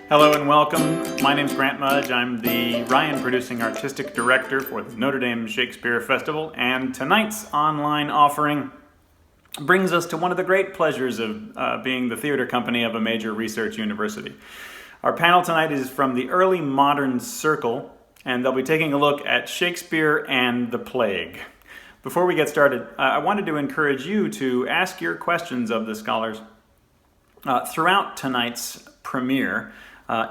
Hello and welcome. My name's Grant Mudge. I'm the Ryan Producing Artistic Director for the Notre Dame Shakespeare Festival, and tonight's online offering brings us to one of the great pleasures of being the theater company of a major research university. Our panel tonight is from the Early Modern Circle, and they'll be taking a look at Shakespeare and the Plague. Before we get started, I wanted to encourage you to ask your questions of the scholars throughout tonight's premiere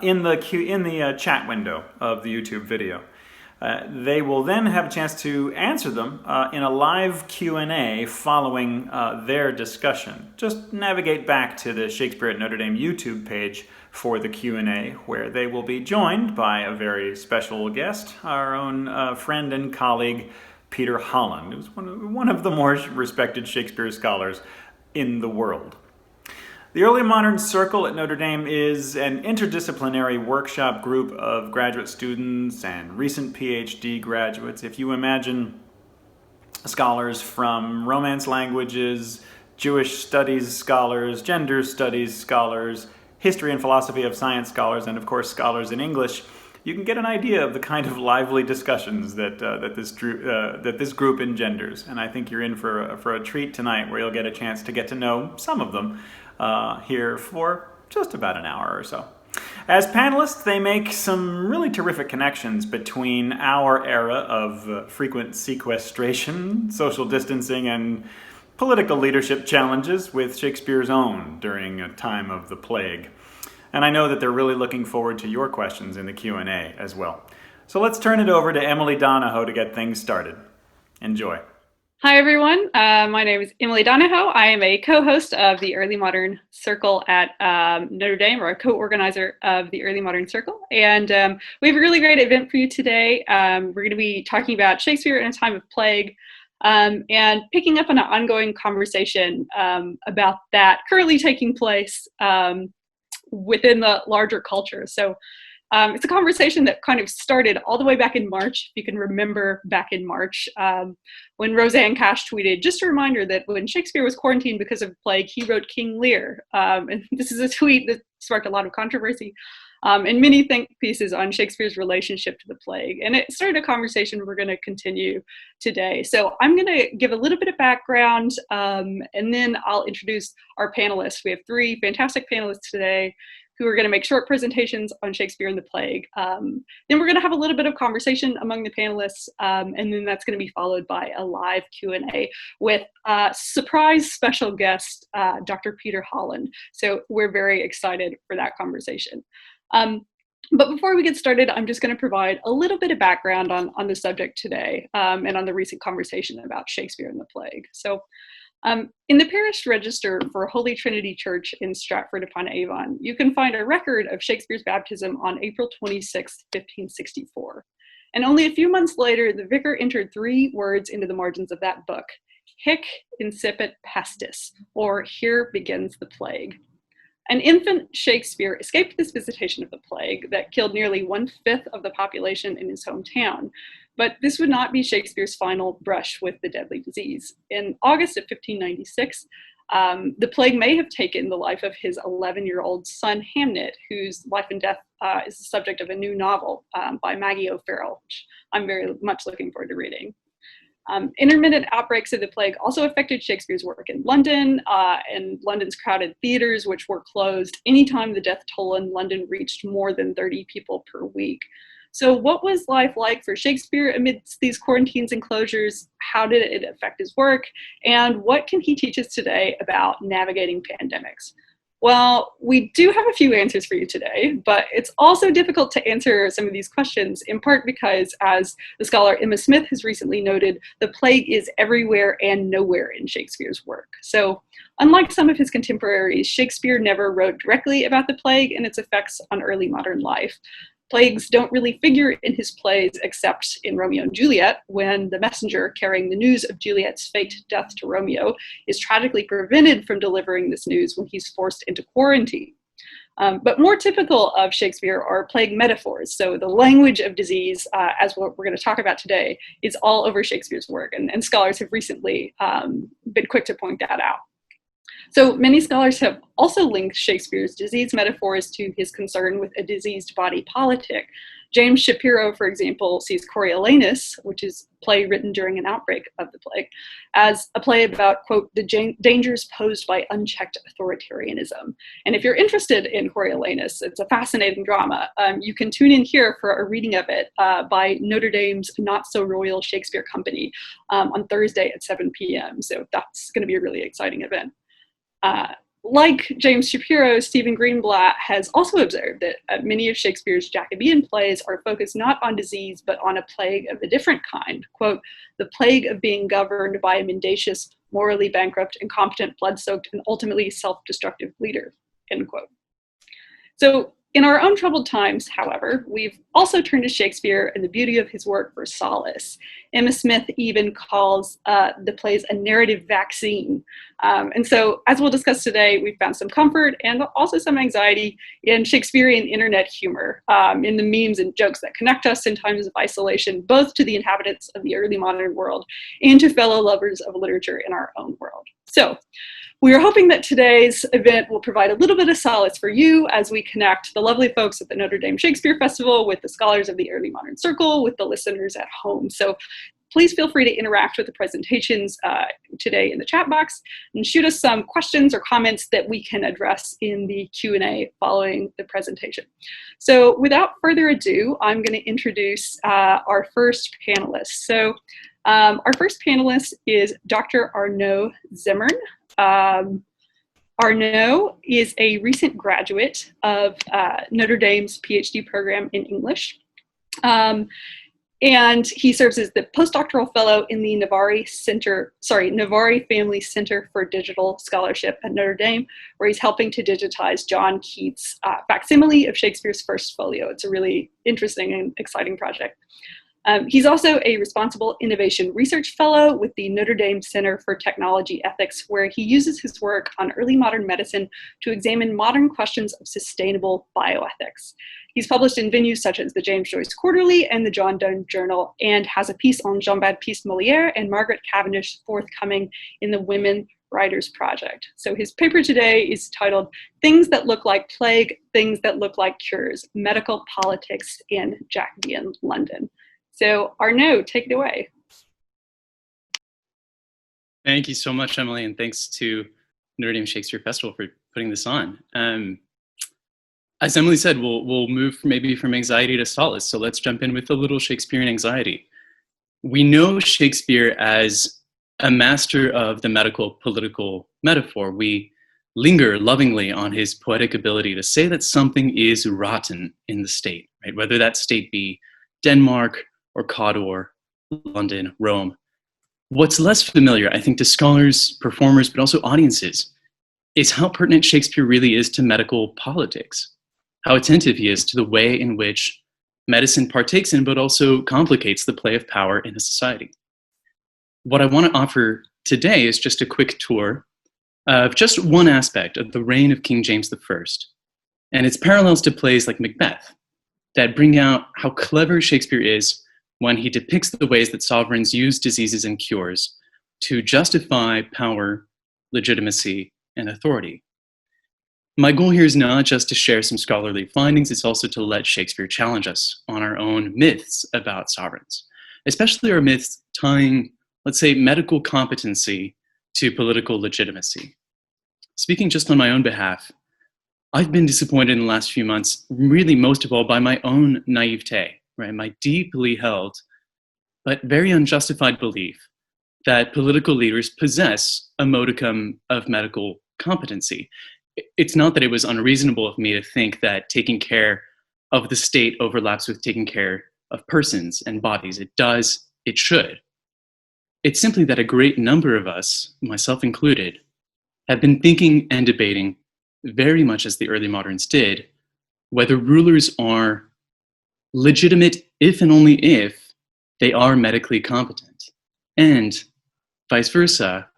in the chat window of the YouTube video. They will then have a chance to answer them in a live Q&A following their discussion. Just navigate back to the Shakespeare at Notre Dame YouTube page for the Q&A, where they will be joined by a very special guest, our own friend and colleague, Peter Holland, who's one of the more respected Shakespeare scholars in the world. The Early Modern Circle at Notre Dame is an interdisciplinary workshop group of graduate students and recent PhD graduates. If you imagine scholars from Romance languages, Jewish studies scholars, gender studies scholars, history and philosophy of science scholars, and of course scholars in English, you can get an idea of the kind of lively discussions that this group engenders. And I think you're in for a treat tonight, where you'll get a chance to get to know some of them here for just about an hour or so. As panelists, they make some really terrific connections between our era of frequent sequestration, social distancing, and political leadership challenges with Shakespeare's own during a time of the plague. And I know that they're really looking forward to your questions in the Q&A as well. So let's turn it over to Emily Donahoe to get things started. Enjoy. Hi, everyone. My name is Emily Donahoe. I am a co-host of the Early Modern Circle at Notre Dame, or a co-organizer of the Early Modern Circle. And we have a really great event for you today. We're going to be talking about Shakespeare in a time of plague, and picking up on an ongoing conversation about that currently taking place within the larger culture. So it's a conversation that kind of started all the way back in March, if you can remember back in March, when Roseanne Cash tweeted, just a reminder that when Shakespeare was quarantined because of plague, he wrote King Lear. And this is a tweet that sparked a lot of controversy and many think pieces on Shakespeare's relationship to the plague. And it started a conversation we're going to continue today. So I'm going to give a little bit of background, and then I'll introduce our panelists. We have three fantastic panelists today who are going to make short presentations on Shakespeare and the Plague. Then we're going to have a little bit of conversation among the panelists, and then that's going to be followed by a live Q&A with surprise special guest, Dr. Peter Holland. So we're very excited for that conversation. But before we get started, I'm just going to provide a little bit of background on the subject today, and on the recent conversation about Shakespeare and the Plague. So in the parish register for Holy Trinity Church in Stratford-upon-Avon, you can find a record of Shakespeare's baptism on April 26, 1564. And only a few months later, the vicar entered three words into the margins of that book: Hic incipit pestis, or here begins the plague. An infant Shakespeare escaped this visitation of the plague that killed nearly 1/5 of the population in his hometown. But this would not be Shakespeare's final brush with the deadly disease. In August of 1596, the plague may have taken the life of his 11-year-old son, Hamnet, whose life and death is the subject of a new novel by Maggie O'Farrell, which I'm very much looking forward to reading. Intermittent outbreaks of the plague also affected Shakespeare's work in London, and London's crowded theaters, which were closed anytime the death toll in London reached more than 30 people per week. So what was life like for Shakespeare amidst these quarantines and closures? How did it affect his work? And what can he teach us today about navigating pandemics? Well, we do have a few answers for you today, but it's also difficult to answer some of these questions, in part because, as the scholar Emma Smith has recently noted, the plague is everywhere and nowhere in Shakespeare's work. So unlike some of his contemporaries, Shakespeare never wrote directly about the plague and its effects on early modern life. Plagues don't really figure in his plays except in Romeo and Juliet, when the messenger carrying the news of Juliet's fate death to Romeo is tragically prevented from delivering this news when he's forced into quarantine. But more typical of Shakespeare are plague metaphors. So the language of disease, as what we're going to talk about today, is all over Shakespeare's work, and scholars have recently been quick to point that out. So many scholars have also linked Shakespeare's disease metaphors to his concern with a diseased body politic. James Shapiro, for example, sees Coriolanus, which is a play written during an outbreak of the plague, as a play about, quote, the dangers posed by unchecked authoritarianism. And if you're interested in Coriolanus, it's a fascinating drama. You can tune in here for a reading of it by Notre Dame's Not So Royal Shakespeare Company on Thursday at 7 p.m. So that's going to be a really exciting event. Like James Shapiro, Stephen Greenblatt has also observed that many of Shakespeare's Jacobean plays are focused not on disease, but on a plague of a different kind. Quote, the plague of being governed by a mendacious, morally bankrupt, incompetent, blood-soaked, and ultimately self-destructive leader, end quote. So in our own troubled times, however, we've also turned to Shakespeare and the beauty of his work for solace. Emma Smith even calls the plays a narrative vaccine. And so, as we'll discuss today, we've found some comfort and also some anxiety in Shakespearean internet humor, in the memes and jokes that connect us in times of isolation, both to the inhabitants of the early modern world and to fellow lovers of literature in our own world. So, we are hoping that today's event will provide a little bit of solace for you as we connect the lovely folks at the Notre Dame Shakespeare Festival with the scholars of the Early Modern Circle, with the listeners at home. So please feel free to interact with the presentations today in the chat box and shoot us some questions or comments that we can address in the Q&A following the presentation. So without further ado, I'm going to introduce our first panelist. So our first panelist is Dr. Arno Zimmern. Arno is a recent graduate of Notre Dame's PhD program in English. And he serves as the postdoctoral fellow in the Navarre Family Center for Digital Scholarship at Notre Dame, where he's helping to digitize John Keats' facsimile of Shakespeare's first folio. It's a really interesting and exciting project. He's also a Responsible Innovation Research Fellow with the Notre Dame Center for Technology Ethics, where he uses his work on early modern medicine to examine modern questions of sustainable bioethics. He's published in venues such as the James Joyce Quarterly and the John Donne Journal, and has a piece on Jean-Baptiste Molière and Margaret Cavendish forthcoming in the Women Writers Project. So his paper today is titled Things That Look Like Plague, Things That Look Like Cures, Medical Politics in Jacobean London. So Arno, take it away. Thank you so much, Emily, and thanks to Notre Dame Shakespeare Festival for putting this on. As Emily said, we'll move maybe from anxiety to solace, so let's jump in with a little Shakespearean anxiety. We know Shakespeare as a master of the medical political metaphor. We linger lovingly on his poetic ability to say that something is rotten in the state, right? Whether that state be Denmark, or Cawdor, London, Rome. What's less familiar, I think, to scholars, performers, but also audiences, is how pertinent Shakespeare really is to medical politics, how attentive he is to the way in which medicine partakes in, but also complicates the play of power in a society. What I want to offer today is just a quick tour of just one aspect of the reign of King James I, and its parallels to plays like Macbeth, that bring out how clever Shakespeare is when he depicts the ways that sovereigns use diseases and cures to justify power, legitimacy, and authority. My goal here is not just to share some scholarly findings, it's also to let Shakespeare challenge us on our own myths about sovereigns, especially our myths tying, let's say, medical competency to political legitimacy. Speaking just on my own behalf, I've been disappointed in the last few months, really most of all by my own naivete. Right, my deeply held, but very unjustified belief that political leaders possess a modicum of medical competency. It's not that it was unreasonable of me to think that taking care of the state overlaps with taking care of persons and bodies. It does, it should. It's simply that a great number of us, myself included, have been thinking and debating, very much as the early moderns did, whether rulers are legitimate if and only if they are medically competent, and vice versa,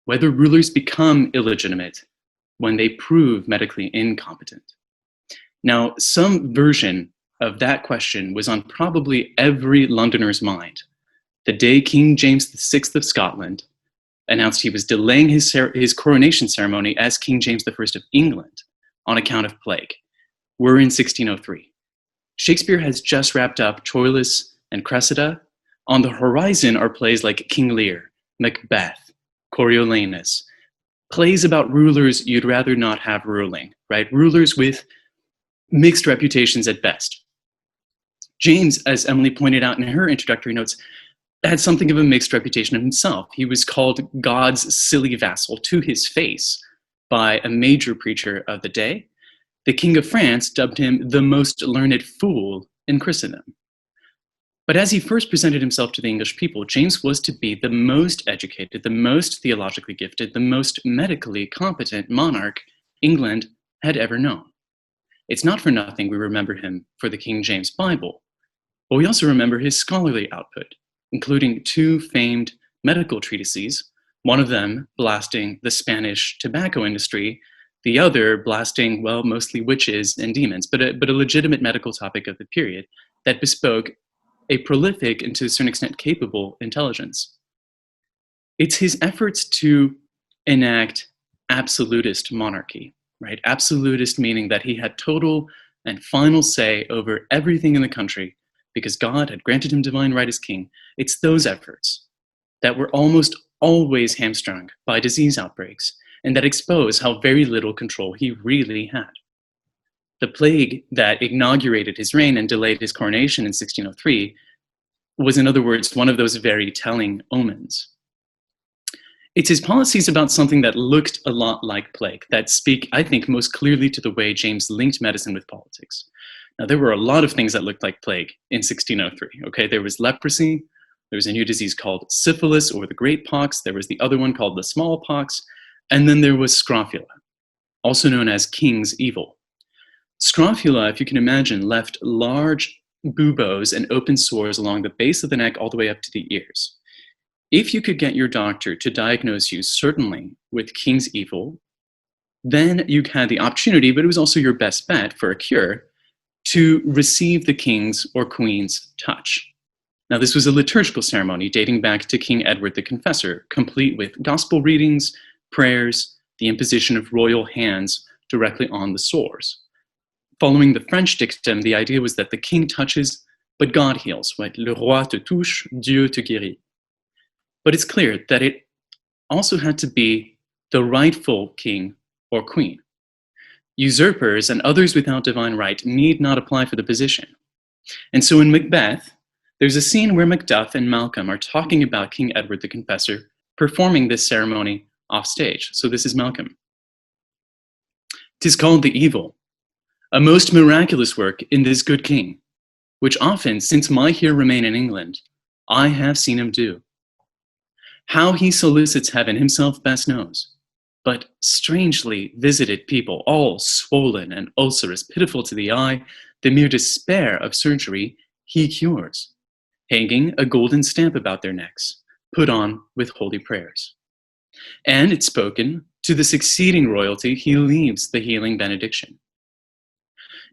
whether rulers become illegitimate when they prove medically incompetent. Now, some version of that question was on probably every Londoner's mind the day King James VI of Scotland announced he was delaying his coronation ceremony as King James I of England on account of plague. We're in 1603. Shakespeare has just wrapped up Troilus and Cressida. On the horizon are plays like King Lear, Macbeth, Coriolanus, plays about rulers you'd rather not have ruling, right? Rulers with mixed reputations at best. James, as Emily pointed out in her introductory notes, had something of a mixed reputation of himself. He was called God's silly vassal to his face by a major preacher of the day. The King of France dubbed him the most learned fool in Christendom. But as he first presented himself to the English people, James was to be the most educated, the most theologically gifted, the most medically competent monarch England had ever known. It's not for nothing we remember him for the King James Bible, but we also remember his scholarly output, including 2 famed medical treatises, one of them blasting the Spanish tobacco industry, the other blasting, well, mostly witches and demons, but a legitimate medical topic of the period that bespoke a prolific and to a certain extent capable intelligence. It's his efforts to enact absolutist monarchy, right? Absolutist meaning that he had total and final say over everything in the country because God had granted him divine right as king. It's those efforts that were almost always hamstrung by disease outbreaks and that expose how very little control he really had. The plague that inaugurated his reign and delayed his coronation in 1603 was, in other words, one of those very telling omens. It's his policies about something that looked a lot like plague that speak, I think, most clearly to the way James linked medicine with politics. Now, there were a lot of things that looked like plague in 1603, okay? There was leprosy, there was a new disease called syphilis or the great pox, there was the other one called the smallpox, and then there was scrofula, also known as king's evil. Scrofula, if you can imagine, left large buboes and open sores along the base of the neck all the way up to the ears. If you could get your doctor to diagnose you certainly with king's evil, then you had the opportunity, but it was also your best bet for a cure, to receive the king's or queen's touch. Now, this was a liturgical ceremony dating back to King Edward the Confessor, complete with gospel readings, prayers, the imposition of royal hands directly on the sores. Following the French dictum, the idea was that the king touches, but God heals, right? Le roi te touche, Dieu te guérit. But it's clear that it also had to be the rightful king or queen. Usurpers and others without divine right need not apply for the position. And so in Macbeth, there's a scene where Macduff and Malcolm are talking about King Edward the Confessor performing this ceremony off stage. So this is Malcolm. "'Tis called the evil, a most miraculous work in this good king, which often, since my here remain in England, I have seen him do. How he solicits heaven himself best knows, but strangely visited people, all swollen and ulcerous, pitiful to the eye, the mere despair of surgery he cures, hanging a golden stamp about their necks, put on with holy prayers. And it's spoken, to the succeeding royalty he leaves the healing benediction."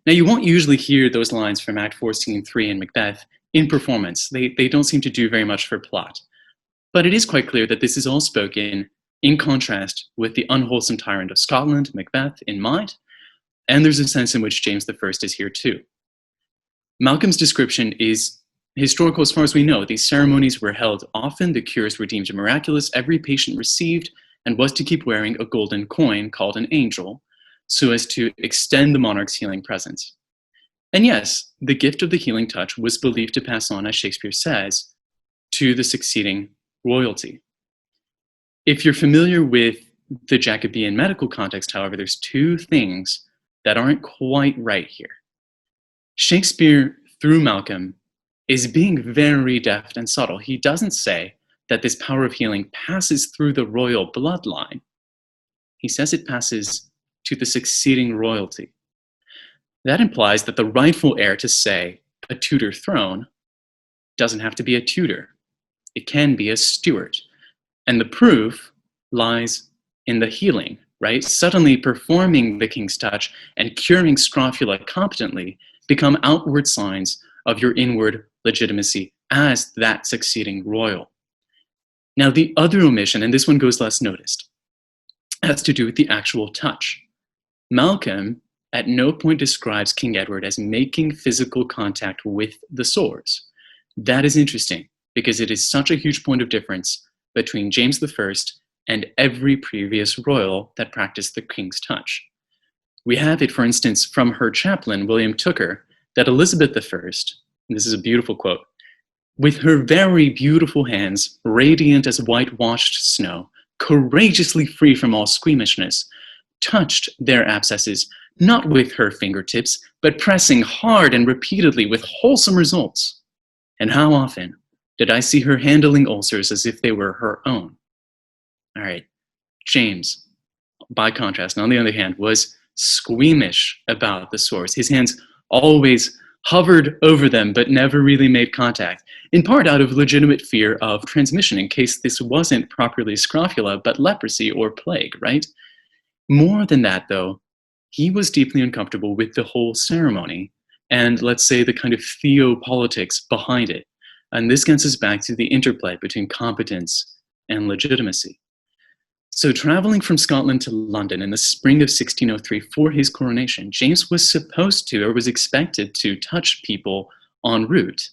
Now, you won't usually hear those lines from Act 4, Scene 3 in Macbeth in performance. They don't seem to do very much for plot. But it is quite clear that this is all spoken in contrast with the unwholesome tyrant of Scotland, Macbeth, in mind, and there's a sense in which James I is here too. Malcolm's description is historical as far as we know. These ceremonies were held often, the cures were deemed miraculous, every patient received and was to keep wearing a golden coin called an angel, so as to extend the monarch's healing presence. And yes, the gift of the healing touch was believed to pass on, as Shakespeare says, to the succeeding royalty. If you're familiar with the Jacobean medical context, however, there's 2 things that aren't quite right here. Shakespeare, through Malcolm, is being very deft and subtle. He doesn't say that this power of healing passes through the royal bloodline. He says it passes to the succeeding royalty. That implies that the rightful heir to, say, a Tudor throne doesn't have to be a Tudor. It can be a Stuart. And the proof lies in the healing, right? Suddenly performing the king's touch and curing scrofula competently become outward signs of your inward legitimacy as that succeeding royal. Now, the other omission, and this one goes less noticed, has to do with the actual touch. Malcolm at no point describes King Edward as making physical contact with the swords. That is interesting because it is such a huge point of difference between James I and every previous royal that practiced the king's touch. We have it, for instance, from her chaplain, William Tooker, that Elizabeth I, and this is a beautiful quote, with her very beautiful hands, radiant as whitewashed snow, courageously free from all squeamishness, touched their abscesses, not with her fingertips, but pressing hard and repeatedly with wholesome results. And how often did I see her handling ulcers as if they were her own? All right, James, by contrast, on the other hand, was squeamish about the swords. His hands always hovered over them, but never really made contact, in part out of legitimate fear of transmission, in case this wasn't properly scrofula, but leprosy or plague, right? More than that, though, he was deeply uncomfortable with the whole ceremony and, let's say, the kind of theopolitics behind it. And this gets us back to the interplay between competence and legitimacy. So traveling from Scotland to London in the spring of 1603 for his coronation, James was supposed to, or was expected to, touch people en route.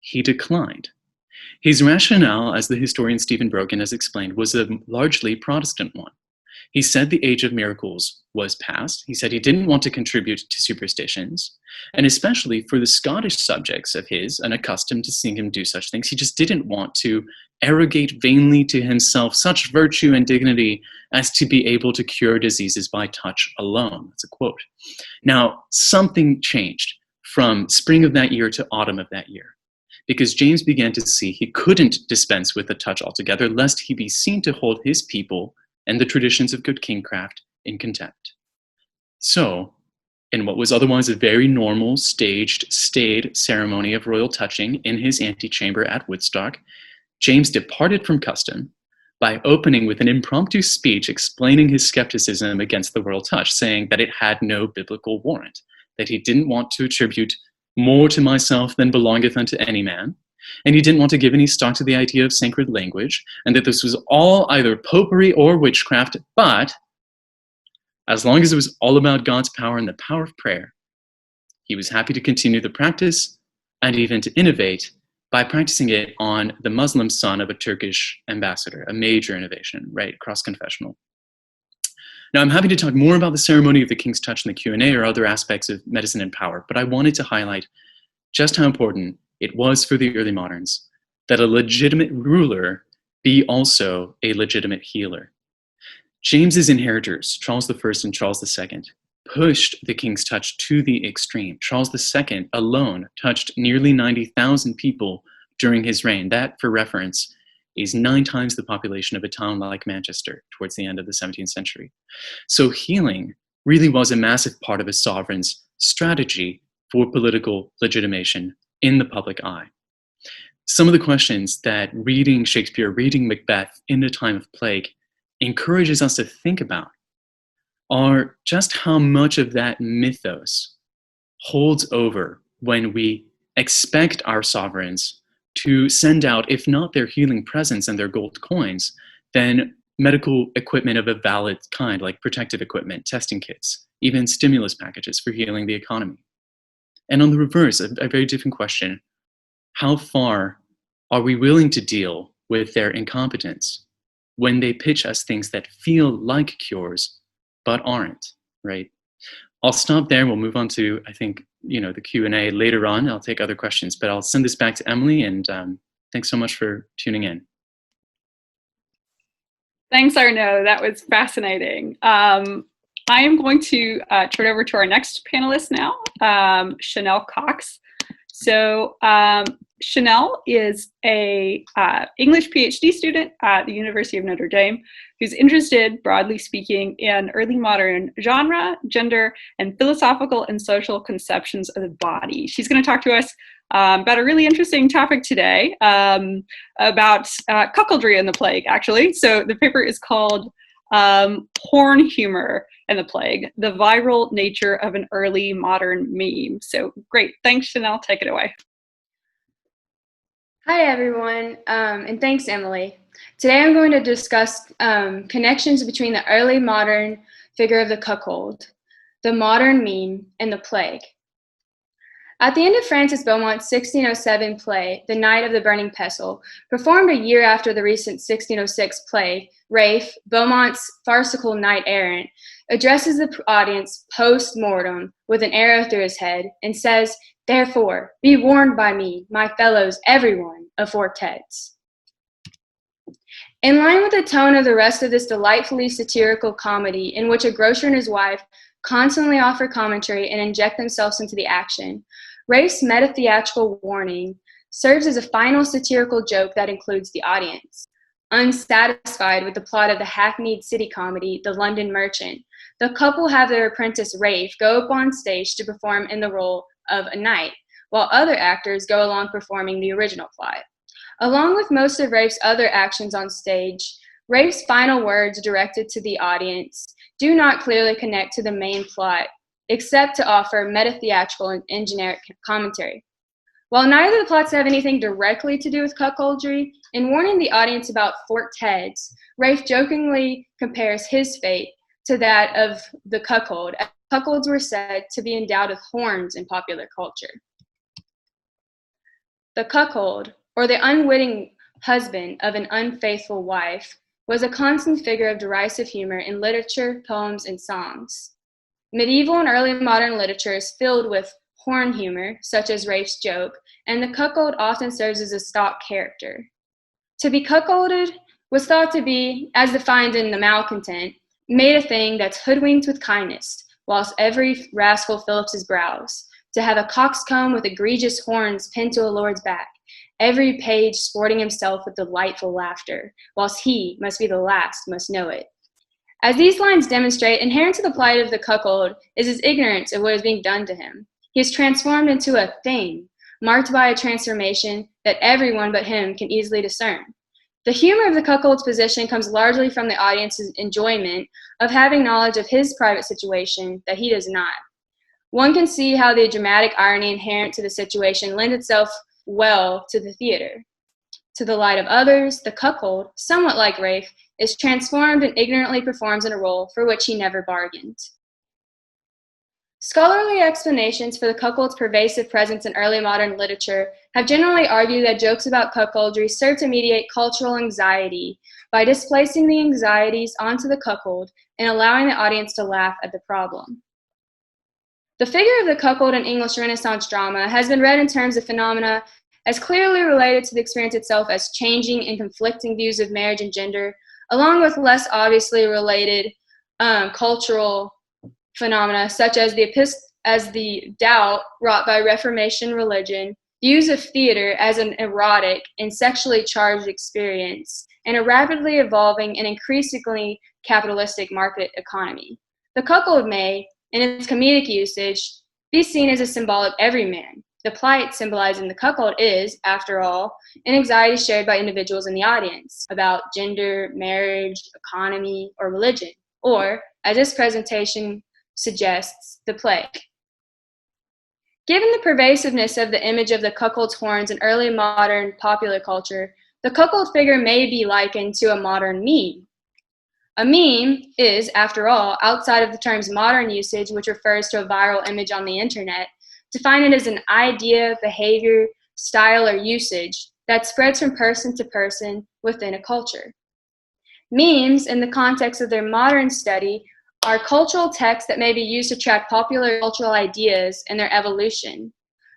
He declined. His rationale, as the historian Stephen Brogan has explained, was a largely Protestant one. He said the age of miracles was past. He said he didn't want to contribute to superstitions, and especially for the Scottish subjects of his, unaccustomed to seeing him do such things, he just didn't want to arrogate vainly to himself such virtue and dignity as to be able to cure diseases by touch alone. That's a quote. Now, something changed from spring of that year to autumn of that year, because James began to see he couldn't dispense with the touch altogether, lest he be seen to hold his people and the traditions of good kingcraft in contempt. So, in what was otherwise a very normal, staged, staid ceremony of royal touching in his antechamber at Woodstock, James departed from custom by opening with an impromptu speech explaining his skepticism against the royal touch, saying that it had no biblical warrant, that he didn't want to attribute more to myself than belongeth unto any man, and he didn't want to give any stock to the idea of sacred language, and that this was all either popery or witchcraft, but as long as it was all about God's power and the power of prayer, he was happy to continue the practice and even to innovate by practicing it on the Muslim son of a Turkish ambassador, a major innovation, right, cross-confessional. Now, I'm happy to talk more about the ceremony of the King's Touch in the Q&A or other aspects of medicine and power, but I wanted to highlight just how important it was for the early moderns that a legitimate ruler be also a legitimate healer. James's inheritors, Charles I and Charles II, pushed the King's Touch to the extreme. Charles II alone touched nearly 90,000 people during his reign. That, for reference, is 9 times the population of a town like Manchester towards the end of the 17th century. So healing really was a massive part of a sovereign's strategy for political legitimation in the public eye. Some of the questions that reading Shakespeare, reading Macbeth in a time of plague encourages us to think about are just how much of that mythos holds over when we expect our sovereigns to send out, if not their healing presents and their gold coins, then medical equipment of a valid kind, like protective equipment, testing kits, even stimulus packages for healing the economy. And on the reverse, a very different question, how far are we willing to deal with their incompetence when they pitch us things that feel like cures, but aren't, right? I'll stop there. We'll move on to, I think, the Q&A later on. I'll take other questions, but I'll send this back to Emily, and thanks so much for tuning in. Thanks, Arno. That was fascinating. I am going to turn over to our next panelist now, Chanel Cox. So Chanel is a English PhD student at the University of Notre Dame who's interested, broadly speaking, in early modern genre, gender, and philosophical and social conceptions of the body. She's going to talk to us about a really interesting topic today, about cuckoldry and the plague, actually. So the paper is called Porn Humor and the Plague, the Viral Nature of an Early Modern Meme. So great. Thanks, Chanel. Take it away. Hi, everyone, and thanks, Emily. Today I'm going to discuss connections between the early modern figure of the cuckold, the modern meme, and the plague. At the end of Francis Beaumont's 1607 play, The Night of the Burning Pestle, performed a year after the recent 1606 play, Rafe, Beaumont's farcical knight errant, addresses the audience post-mortem with an arrow through his head and says, "Therefore, be warned by me, my fellows, everyone, of Fortets." In line with the tone of the rest of this delightfully satirical comedy, in which a grocer and his wife constantly offer commentary and inject themselves into the action, Rafe's meta-theatrical warning serves as a final satirical joke that includes the audience. Unsatisfied with the plot of the hackneyed city comedy, The London Merchant, the couple have their apprentice Rafe go up on stage to perform in the role of a knight, while other actors go along performing the original plot. Along with most of Rafe's other actions on stage, Rafe's final words directed to the audience do not clearly connect to the main plot, except to offer meta-theatrical and generic commentary. While neither of the plots have anything directly to do with cuckoldry, in warning the audience about Fortets, Rafe jokingly compares his fate to that of the cuckold, as cuckolds were said to be endowed with horns in popular culture. The cuckold, or the unwitting husband of an unfaithful wife, was a constant figure of derisive humor in literature, poems, and songs. Medieval and early modern literature is filled with horn humor, such as Rafe's joke, and the cuckold often serves as a stock character. To be cuckolded was thought to be, as defined in The Malcontent, made a thing that's hoodwinked with kindness, whilst every rascal Philips his brows, to have a coxcomb with egregious horns pinned to a lord's back, every page sporting himself with delightful laughter, whilst he must be the last, must know it. As these lines demonstrate, inherent to the plight of the cuckold is his ignorance of what is being done to him. He is transformed into a thing, marked by a transformation that everyone but him can easily discern. The humor of the cuckold's position comes largely from the audience's enjoyment of having knowledge of his private situation that he does not. One can see how the dramatic irony inherent to the situation lends itself well to the theater. To the light of others, the cuckold, somewhat like Rafe, is transformed and ignorantly performs in a role for which he never bargained. Scholarly explanations for the cuckold's pervasive presence in early modern literature have generally argued that jokes about cuckoldry serve to mediate cultural anxiety by displacing the anxieties onto the cuckold and allowing the audience to laugh at the problem. The figure of the cuckold in English Renaissance drama has been read in terms of phenomena as clearly related to the experience itself as changing and conflicting views of marriage and gender, along with less obviously related cultural phenomena such as the doubt wrought by Reformation religion, views of theater as an erotic and sexually charged experience, and a rapidly evolving and increasingly capitalistic market economy. The cuckold may, in its comedic usage, be seen as a symbolic everyman. The plight symbolizing the cuckold is, after all, an anxiety shared by individuals in the audience about gender, marriage, economy, or religion, or, as this presentation suggests, the plague. Given the pervasiveness of the image of the cuckold's horns in early modern popular culture, the cuckold figure may be likened to a modern meme. A meme is, after all, outside of the term's modern usage, which refers to a viral image on the internet, defined as an idea, behavior, style, or usage that spreads from person to person within a culture. Memes, in the context of their modern study, are cultural texts that may be used to track popular cultural ideas and their evolution.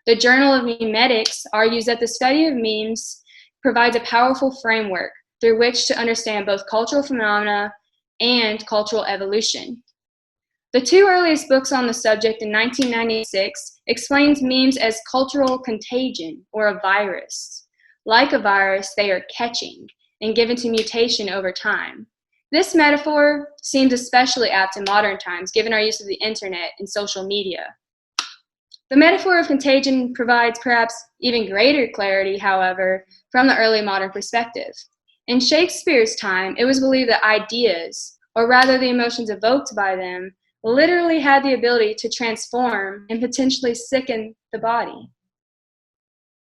The Journal of Memetics argues that the study of memes provides a powerful framework through which to understand both cultural phenomena and cultural evolution. The two earliest books on the subject in 1996 explains memes as cultural contagion or a virus. Like a virus, they are catching and given to mutation over time. This metaphor seems especially apt in modern times, given our use of the internet and social media. The metaphor of contagion provides perhaps even greater clarity, however, from the early modern perspective. In Shakespeare's time, it was believed that ideas, or rather the emotions evoked by them, literally had the ability to transform and potentially sicken the body.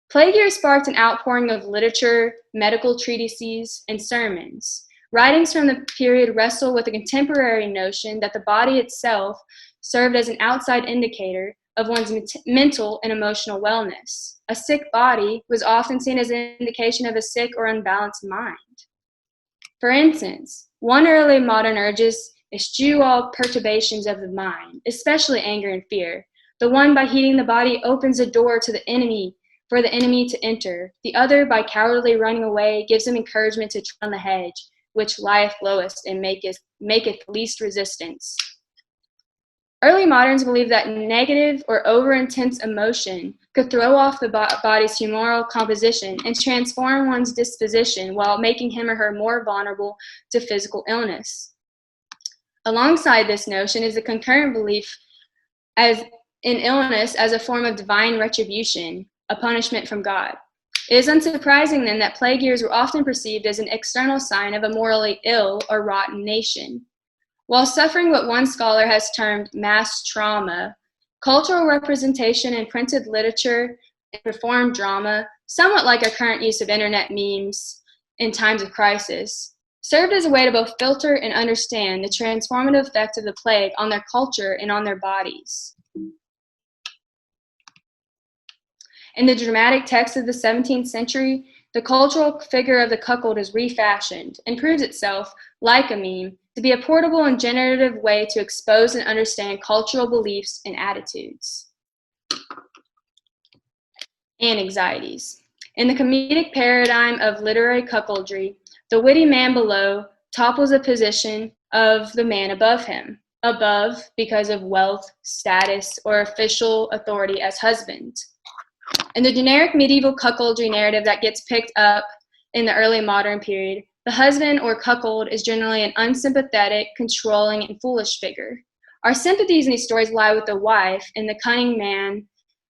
Plague years sparked an outpouring of literature, medical treatises, and sermons. Writings from the period wrestle with the contemporary notion that the body itself served as an outside indicator of one's mental and emotional wellness. A sick body was often seen as an indication of a sick or unbalanced mind. For instance, one early modern urges eschew all perturbations of the mind, especially anger and fear. The one by heating the body opens a door to the enemy for the enemy to enter. The other, by cowardly running away, gives him encouragement to tread on the hedge, which lieth lowest and maketh least resistance. Early moderns believed that negative or over-intense emotion could throw off the body's humoral composition and transform one's disposition while making him or her more vulnerable to physical illness. Alongside this notion is the concurrent belief in illness as a form of divine retribution, a punishment from God. It is unsurprising then that plague years were often perceived as an external sign of a morally ill or rotten nation. While suffering what one scholar has termed mass trauma, cultural representation in printed literature and performed drama, somewhat like our current use of internet memes in times of crisis, served as a way to both filter and understand the transformative effect of the plague on their culture and on their bodies. In the dramatic text of the 17th century, the cultural figure of the cuckold is refashioned and proves itself, like a meme, to be a portable and generative way to expose and understand cultural beliefs and attitudes. And anxieties. In the comedic paradigm of literary cuckoldry, the witty man below topples the position of the man above him, above because of wealth, status, or official authority as husband. In the generic medieval cuckoldry narrative that gets picked up in the early modern period, the husband or cuckold is generally an unsympathetic, controlling, and foolish figure. Our sympathies in these stories lie with the wife and the cunning man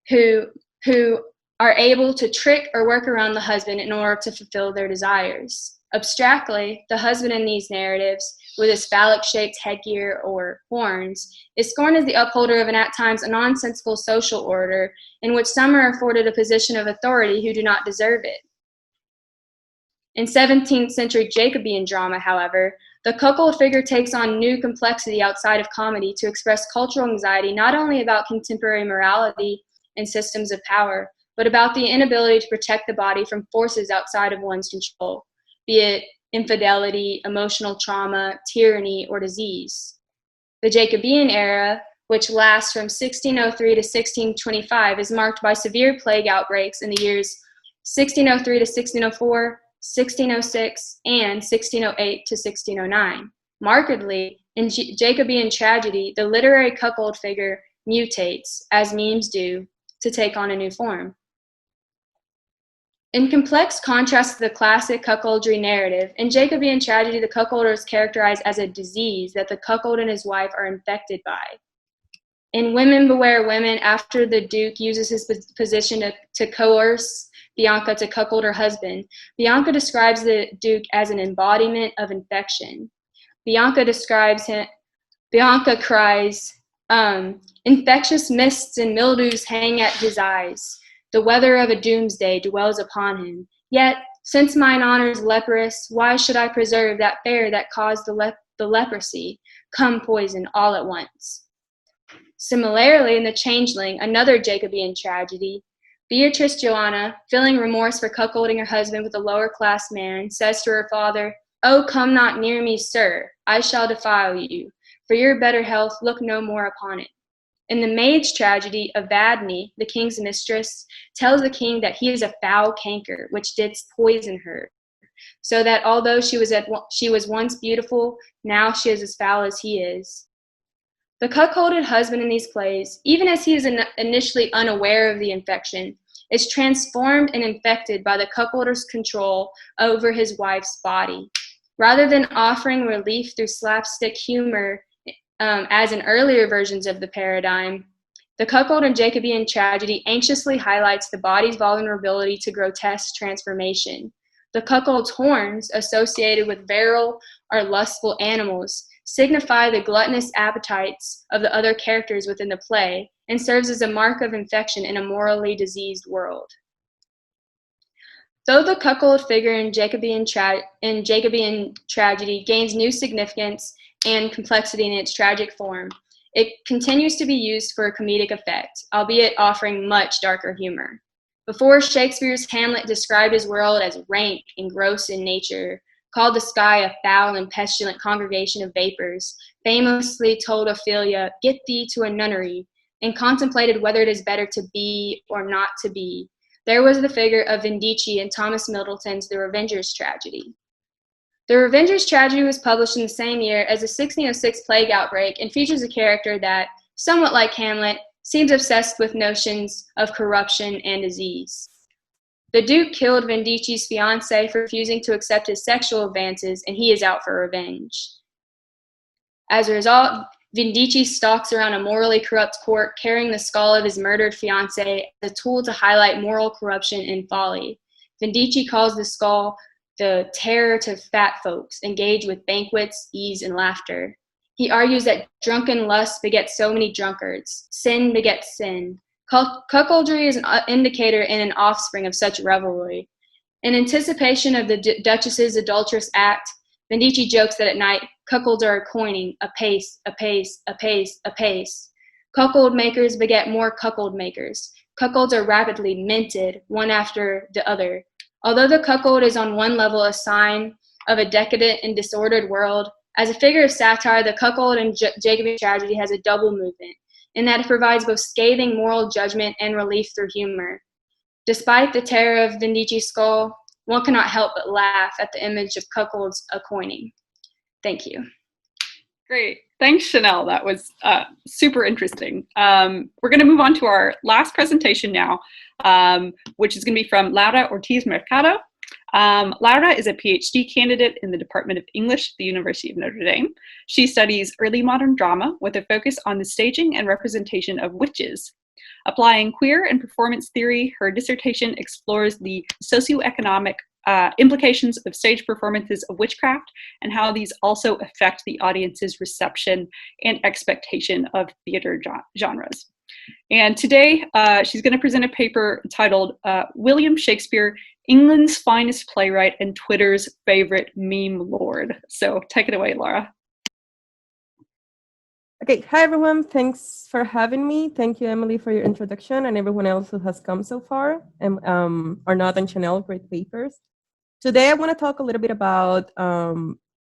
who are able to trick or work around the husband in order to fulfill their desires. Abstractly, the husband in these narratives, with his phallic-shaped headgear or horns, is scorned as the upholder of an at times a nonsensical social order in which some are afforded a position of authority who do not deserve it. In 17th century Jacobean drama, however, the cuckold figure takes on new complexity outside of comedy to express cultural anxiety not only about contemporary morality and systems of power, but about the inability to protect the body from forces outside of one's control, be it infidelity, emotional trauma, tyranny, or disease. The Jacobean Era, which lasts from 1603 to 1625, is marked by severe plague outbreaks in the years 1603 to 1604, 1606, and 1608 to 1609. Markedly, in Jacobean tragedy, the literary cuckold figure mutates, as memes do, to take on a new form. In complex contrast to the classic cuckoldry narrative, in Jacobean tragedy, the cuckolder is characterized as a disease that the cuckold and his wife are infected by. In Women Beware Women, after the Duke uses his position to coerce Bianca to cuckold her husband, Bianca describes the Duke as an embodiment of infection. Bianca cries, infectious mists and mildews hang at his eyes. The weather of a doomsday dwells upon him. Yet, since mine honor's leprous, why should I preserve that fair that caused the leprosy? Come poison all at once. Similarly, in The Changeling, another Jacobean tragedy, Beatrice Joanna, feeling remorse for cuckolding her husband with a lower-class man, says to her father, "Oh, come not near me, sir. I shall defile you. For your better health, look no more upon it." In the Maid's tragedy, Evadne, the king's mistress, tells the king that he is a foul canker, which didst poison her, so that although she was once beautiful, now she is as foul as he is. The cuckolded husband in these plays, even as he is initially unaware of the infection, is transformed and infected by the cuckolder's control over his wife's body. Rather than offering relief through slapstick humor, as in earlier versions of the paradigm, the cuckold in Jacobean tragedy anxiously highlights the body's vulnerability to grotesque transformation. The cuckold's horns, associated with virile or lustful animals, signify the gluttonous appetites of the other characters within the play and serves as a mark of infection in a morally diseased world. Though the cuckold figure in Jacobean tragedy gains new significance and complexity in its tragic form, it continues to be used for comedic effect, albeit offering much darker humor. Before Shakespeare's Hamlet described his world as rank and gross in nature, called the sky a foul and pestilent congregation of vapors, famously told Ophelia, "Get thee to a nunnery," and contemplated whether it is better to be or not to be, there was the figure of Vindici in Thomas Middleton's The Revenger's Tragedy. The Revenger's Tragedy was published in the same year as the 1606 plague outbreak and features a character that, somewhat like Hamlet, seems obsessed with notions of corruption and disease. The Duke killed Vindici's fiancée for refusing to accept his sexual advances, and he is out for revenge. As a result, Vindici stalks around a morally corrupt court, carrying the skull of his murdered fiancée as a tool to highlight moral corruption and folly. Vindici calls the skull the terror to fat folks, engaged with banquets, ease, and laughter. He argues that drunken lust begets so many drunkards. Sin begets sin. Cuckoldry is an indicator and an offspring of such revelry. In anticipation of the Duchess's adulterous act, Vindici jokes that at night, cuckolds are coining, apace, apace, apace, apace. Cuckold makers beget more cuckold makers. Cuckolds are rapidly minted, one after the other. Although the cuckold is on one level a sign of a decadent and disordered world, as a figure of satire, the cuckold in Jacobean tragedy has a double movement, in that it provides both scathing moral judgment and relief through humor. Despite the terror of Vindici's skull, one cannot help but laugh at the image of cuckolds a-coining. Thank you. Great. Thanks, Chanel. That was super interesting. We're going to move on to our last presentation now, which is going to be from Laura Ortiz Mercado. Laura is a PhD candidate in the Department of English at the University of Notre Dame. She studies early modern drama with a focus on the staging and representation of witches. Applying queer and performance theory, her dissertation explores the socioeconomic implications of stage performances of witchcraft and how these also affect the audience's reception and expectation of theater genres. And today, she's going to present a paper titled William Shakespeare, England's Finest Playwright and Twitter's Favorite Meme Lord. So take it away, Laura. Okay, hi everyone. Thanks for having me. Thank you, Emily, for your introduction, and everyone else who has come so far. And Arno and Chanel, great papers. Today, I want to talk a little bit about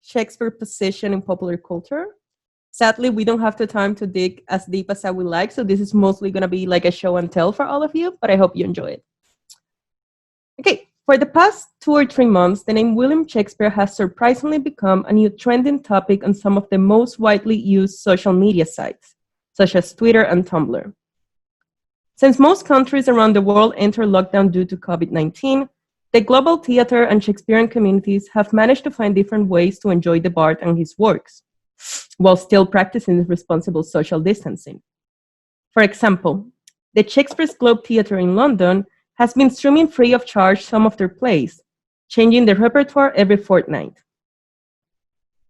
Shakespeare's position in popular culture. Sadly, we don't have the time to dig as deep as I would like, so this is mostly going to be like a show and tell for all of you, but I hope you enjoy it. Okay, for the past 2 or 3 months, the name William Shakespeare has surprisingly become a new trending topic on some of the most widely used social media sites, such as Twitter and Tumblr. Since most countries around the world enter lockdown due to COVID-19, the global theater and Shakespearean communities have managed to find different ways to enjoy the bard and his works, while still practicing responsible social distancing. For example, the Shakespeare's Globe Theatre in London has been streaming free of charge some of their plays, changing their repertoire every fortnight.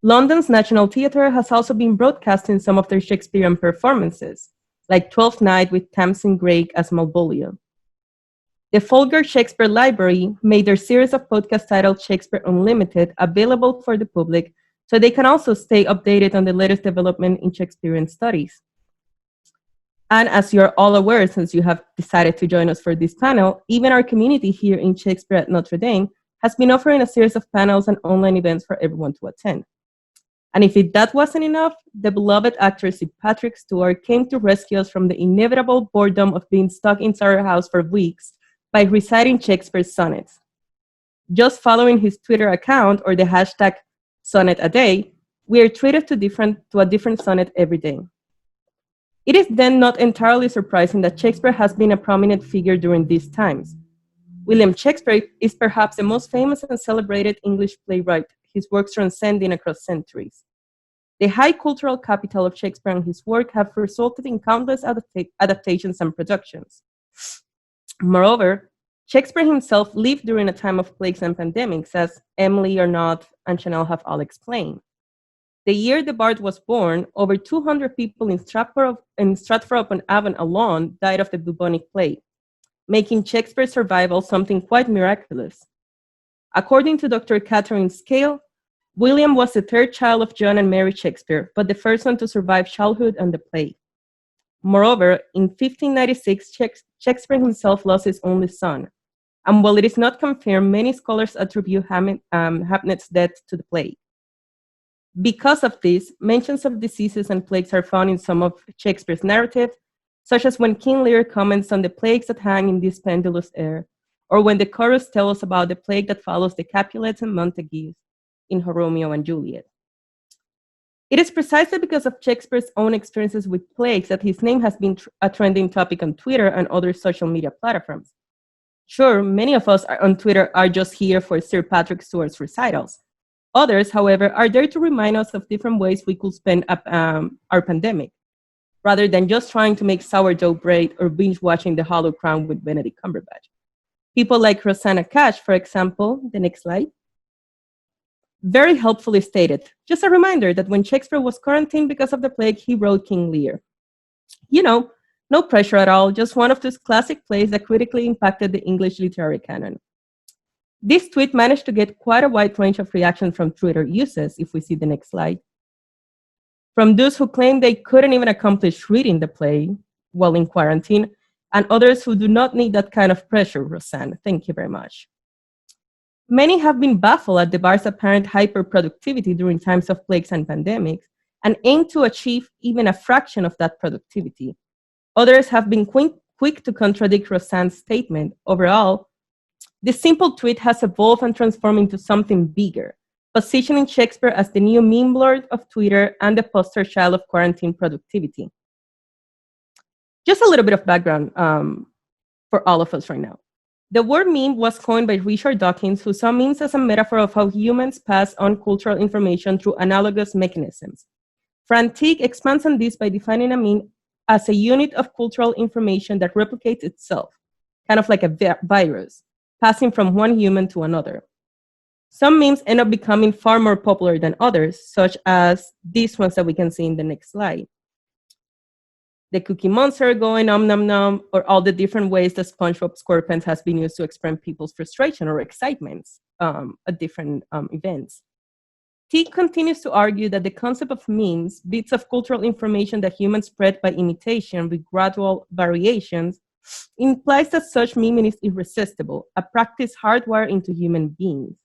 London's National Theatre has also been broadcasting some of their Shakespearean performances, like Twelfth Night with Tamsin Greig as Malvolio. The Folger Shakespeare Library made their series of podcasts titled Shakespeare Unlimited available for the public, so they can also stay updated on the latest development in Shakespearean studies. And as you're all aware, since you have decided to join us for this panel, even our community here in Shakespeare at Notre Dame has been offering a series of panels and online events for everyone to attend. And if that wasn't enough, the beloved actor Sir Patrick Stewart came to rescue us from the inevitable boredom of being stuck inside our house for weeks by reciting Shakespeare's sonnets. Just following his Twitter account or the hashtag sonnet a day, we are treated to a different sonnet every day. It is then not entirely surprising that Shakespeare has been a prominent figure during these times. William Shakespeare is perhaps the most famous and celebrated English playwright, his works transcending across centuries. The high cultural capital of Shakespeare and his work have resulted in countless adaptations and productions. Moreover, Shakespeare himself lived during a time of plagues and pandemics, as Emily, Arno, and Chanel have all explained. The year the bard was born, over 200 people in Stratford-upon-Avon alone died of the bubonic plague, making Shakespeare's survival something quite miraculous, According to Dr. Catherine Scale, William was the third child of John and Mary Shakespeare, but the first one to survive childhood and the plague. Moreover, in 1596, Shakespeare himself lost his only son, and while it is not confirmed, many scholars attribute Hamlet's death to the plague. Because of this, mentions of diseases and plagues are found in some of Shakespeare's narrative, such as when King Lear comments on the plagues that hang in this pendulous air, or when the chorus tells us about the plague that follows the Capulets and Montagues in Romeo and Juliet. It is precisely because of Shakespeare's own experiences with plagues that his name has been a trending topic on Twitter and other social media platforms. Sure, many of us on Twitter are just here for Sir Patrick Stewart's recitals. Others, however, are there to remind us of different ways we could spend our pandemic, rather than just trying to make sourdough bread or binge watching The Hollow Crown with Benedict Cumberbatch. People like Rosanna Cash, for example, the next slide, very helpfully stated, just a reminder that when Shakespeare was quarantined because of the plague, he wrote King Lear. You know, no pressure at all, just one of those classic plays that critically impacted the English literary canon. This tweet managed to get quite a wide range of reaction from Twitter users, if we see the next slide. From those who claim they couldn't even accomplish reading the play while in quarantine, and others who do not need that kind of pressure, Roseanne. Thank you very much. Many have been baffled at the bar's apparent hyperproductivity during times of plagues and pandemics, and aim to achieve even a fraction of that productivity. Others have been quick to contradict Roseanne's statement. Overall, this simple tweet has evolved and transformed into something bigger, positioning Shakespeare as the new meme lord of Twitter and the poster child of quarantine productivity. Just a little bit of background for all of us right now. The word meme was coined by Richard Dawkins, who saw memes as a metaphor of how humans pass on cultural information through analogous mechanisms. Frantique expands on this by defining a meme as a unit of cultural information that replicates itself, kind of like a virus, passing from one human to another. Some memes end up becoming far more popular than others, such as these ones that we can see in the next slide. The Cookie Monster going nom nom nom, or all the different ways that SpongeBob SquarePants has been used to express people's frustration or excitements at different events. Teague continues to argue that the concept of memes, bits of cultural information that humans spread by imitation with gradual variations, implies that such memeing is irresistible, a practice hardwired into human beings.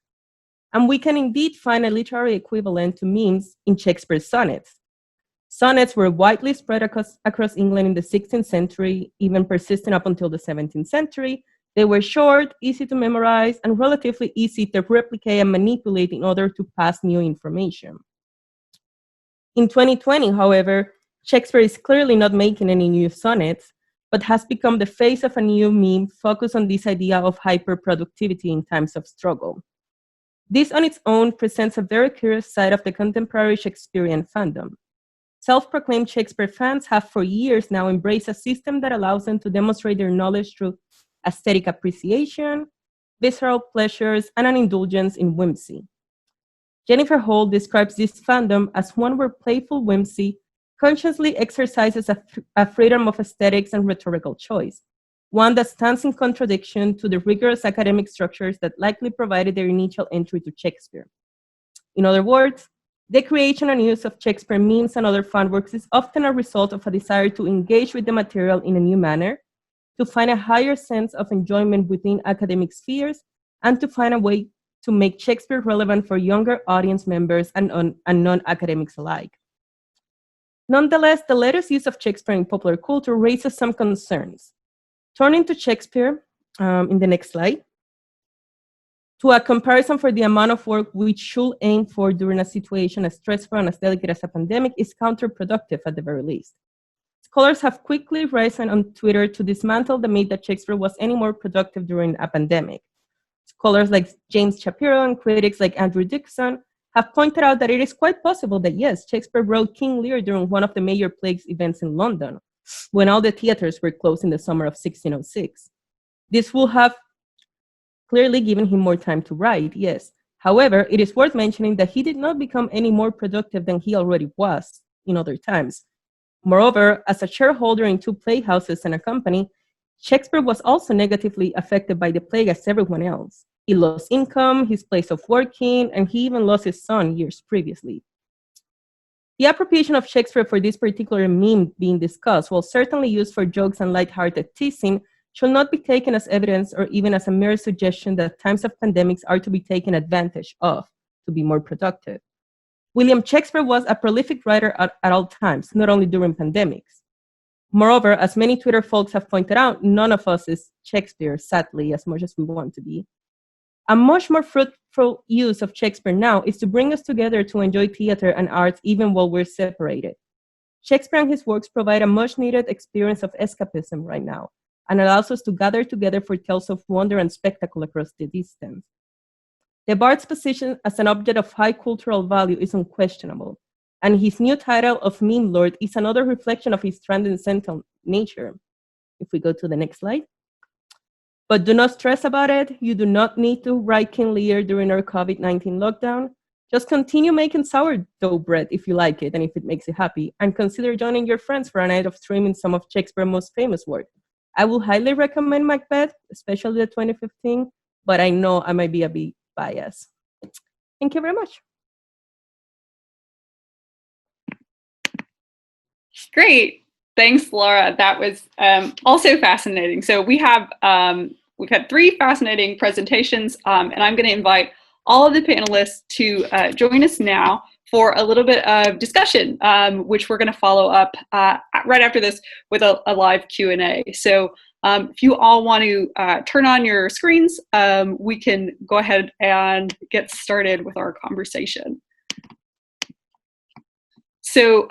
And we can indeed find a literary equivalent to memes in Shakespeare's sonnets. Sonnets were widely spread across England in the 16th century, even persisting up until the 17th century. They were short, easy to memorize, and relatively easy to replicate and manipulate in order to pass new information. In 2020, however, Shakespeare is clearly not making any new sonnets, but has become the face of a new meme focused on this idea of hyperproductivity in times of struggle. This on its own presents a very curious side of the contemporary Shakespearean fandom. Self-proclaimed Shakespeare fans have for years now embraced a system that allows them to demonstrate their knowledge through aesthetic appreciation, visceral pleasures, and an indulgence in whimsy. Jennifer Holt describes this fandom as one where playful whimsy consciously exercises a freedom of aesthetics and rhetorical choice, one that stands in contradiction to the rigorous academic structures that likely provided their initial entry to Shakespeare. In other words, the creation and use of Shakespeare memes and other fan works is often a result of a desire to engage with the material in a new manner, to find a higher sense of enjoyment within academic spheres, and to find a way to make Shakespeare relevant for younger audience members and non-academics alike. Nonetheless, the latest use of Shakespeare in popular culture raises some concerns. Turning to Shakespeare, in the next slide, to a comparison for the amount of work which should aim for during a situation as stressful and as delicate as a pandemic is counterproductive at the very least. Scholars have quickly risen on Twitter to dismantle the myth that Shakespeare was any more productive during a pandemic. Scholars like James Shapiro and critics like Andrew Dixon have pointed out that it is quite possible that yes, Shakespeare wrote King Lear during one of the major plague events in London, when all the theaters were closed in the summer of 1606. This will have clearly given him more time to write, yes. However, it is worth mentioning that he did not become any more productive than he already was in other times. Moreover, as a shareholder in two playhouses and a company, Shakespeare was also negatively affected by the plague as everyone else. He lost income, his place of working, and he even lost his son years previously. The appropriation of Shakespeare for this particular meme being discussed, while certainly used for jokes and lighthearted teasing, should not be taken as evidence or even as a mere suggestion that times of pandemics are to be taken advantage of to be more productive. William Shakespeare was a prolific writer at all times, not only during pandemics. Moreover, as many Twitter folks have pointed out, none of us is Shakespeare, sadly, as much as we want to be. A much more fruitful use of Shakespeare now is to bring us together to enjoy theater and arts even while we're separated. Shakespeare and his works provide a much-needed experience of escapism right now, and allows us to gather together for tales of wonder and spectacle across the distance. The bard's position as an object of high cultural value is unquestionable, and his new title of Meme Lord is another reflection of his transcendental nature. If we go to the next slide. But do not stress about it. You do not need to write King Lear during our COVID-19 lockdown. Just continue making sourdough bread if you like it and if it makes you happy, and consider joining your friends for a night of streaming some of Shakespeare's most famous work. I will highly recommend Macbeth, especially the 2015, but I know I might be a bit biased. Thank you very much. Great. Thanks, Laura. That was also fascinating. So we've had 3 fascinating presentations, and I'm going to invite all of the panelists to join us now for a little bit of discussion, which we're going to follow up right after this with a live Q&A. So if you all want to turn on your screens, we can go ahead and get started with our conversation. So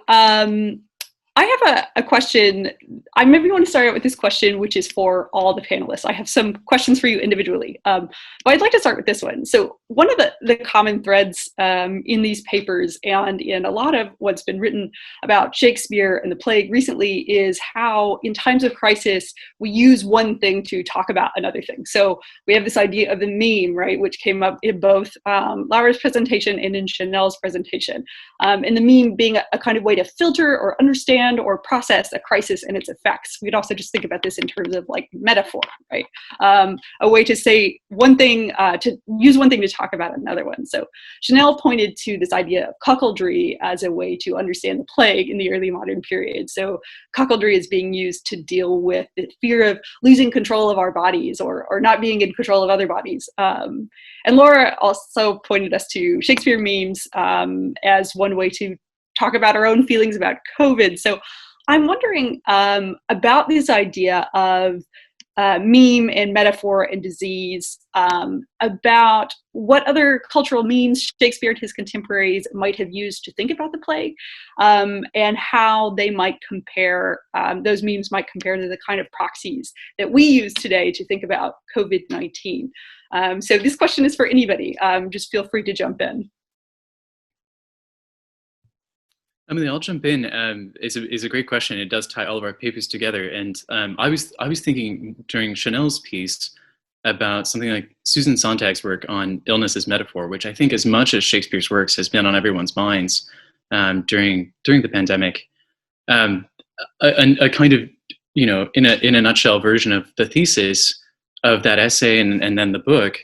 I have a question. I maybe want to start out with this question, which is for all the panelists. I have some questions for you individually, but I'd like to start with this one. So one of the common threads in these papers and in a lot of what's been written about Shakespeare and the plague recently is how in times of crisis, we use one thing to talk about another thing. So we have this idea of the meme, right, which came up in both Laura's presentation and in Chanel's presentation. And the meme being a kind of way to filter or understand or process a crisis and its effects. We could also just think about this in terms of like metaphor, right? A way to say one thing, to use one thing to talk about another one. So Chanel pointed to this idea of cuckoldry as a way to understand the plague in the early modern period. So cuckoldry is being used to deal with the fear of losing control of our bodies or not being in control of other bodies. And Laura also pointed us to Shakespeare memes as one way to talk about our own feelings about COVID. So I'm wondering about this idea of meme and metaphor and disease, about what other cultural means Shakespeare and his contemporaries might have used to think about the plague, and how they might compare, those memes might compare to the kind of proxies that we use today to think about COVID-19. So this question is for anybody. Just feel free to jump in. Emily, I'll jump in. Is a great question. It does tie all of our papers together. And I was thinking during Chanel's piece about something like Susan Sontag's work on illness as metaphor, which I think, as much as Shakespeare's works, has been on everyone's minds during the pandemic. A kind of, you know, in a nutshell version of the thesis of that essay and then the book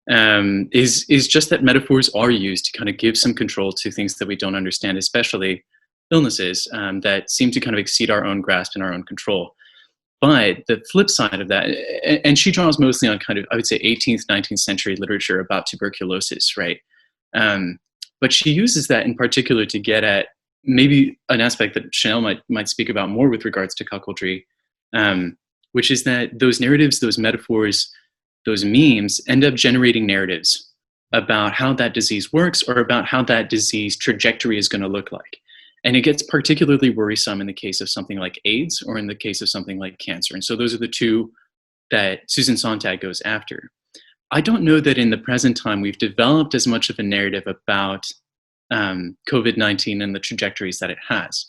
is just that metaphors are used to kind of give some control to things that we don't understand, especially illnesses that seem to kind of exceed our own grasp and our own control. But the flip side of that, and she draws mostly on kind of, I would say, 18th, 19th century literature about tuberculosis, right? But she uses that in particular to get at maybe an aspect that Chanel might speak about more with regards to cuckoldry, which is that those narratives, those metaphors, those memes end up generating narratives about how that disease works or about how that disease trajectory is going to look like. And it gets particularly worrisome in the case of something like AIDS or in the case of something like cancer. And so those are the two that Susan Sontag goes after. I don't know that in the present time we've developed as much of a narrative about COVID-19 and the trajectories that it has.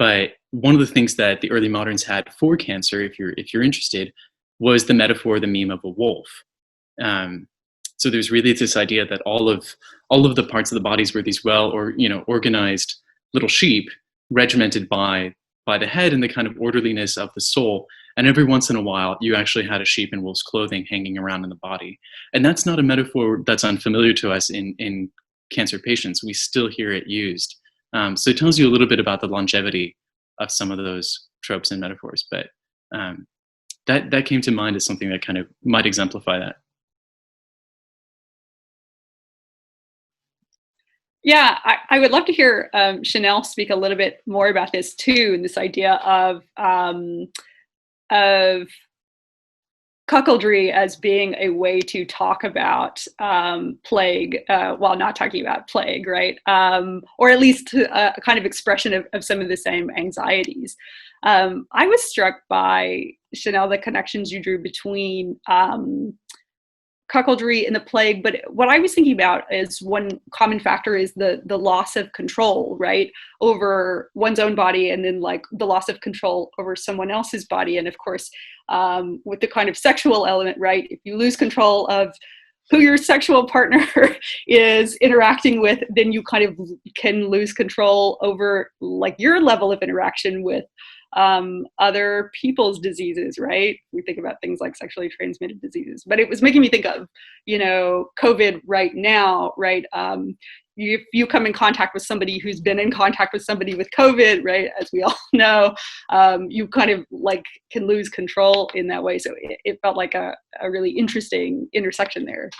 But one of the things that the early moderns had for cancer, if you're interested, was the metaphor, the meme of a wolf. So there's really this idea that all of the parts of the bodies were these organized little sheep regimented by by the head and the kind of orderliness of the soul. And every once in a while, you actually had a sheep in wolf's clothing hanging around in the body. And that's not a metaphor that's unfamiliar to us in cancer patients. We still hear it used. So it tells you a little bit about the longevity of some of those tropes and metaphors. But that came to mind as something that kind of might exemplify that. Yeah, I would love to hear Chanel speak a little bit more about this too, and this idea of cuckoldry as being a way to talk about plague while not talking about plague, right? Or at least a kind of expression of some of the same anxieties. I was struck by, Chanel, the connections you drew between cuckoldry and the plague, but what I was thinking about is one common factor is the loss of control, right, over one's own body, and then like the loss of control over someone else's body. And of course, with the kind of sexual element, right, if you lose control of who your sexual partner is interacting with, then you kind of can lose control over like your level of interaction with other people's diseases, right? We think about things like sexually transmitted diseases, but it was making me think of, COVID right now, right? If you come in contact with somebody who's been in contact with somebody with COVID, right, as we all know, you kind of like can lose control in that way. So it felt like a really interesting intersection there.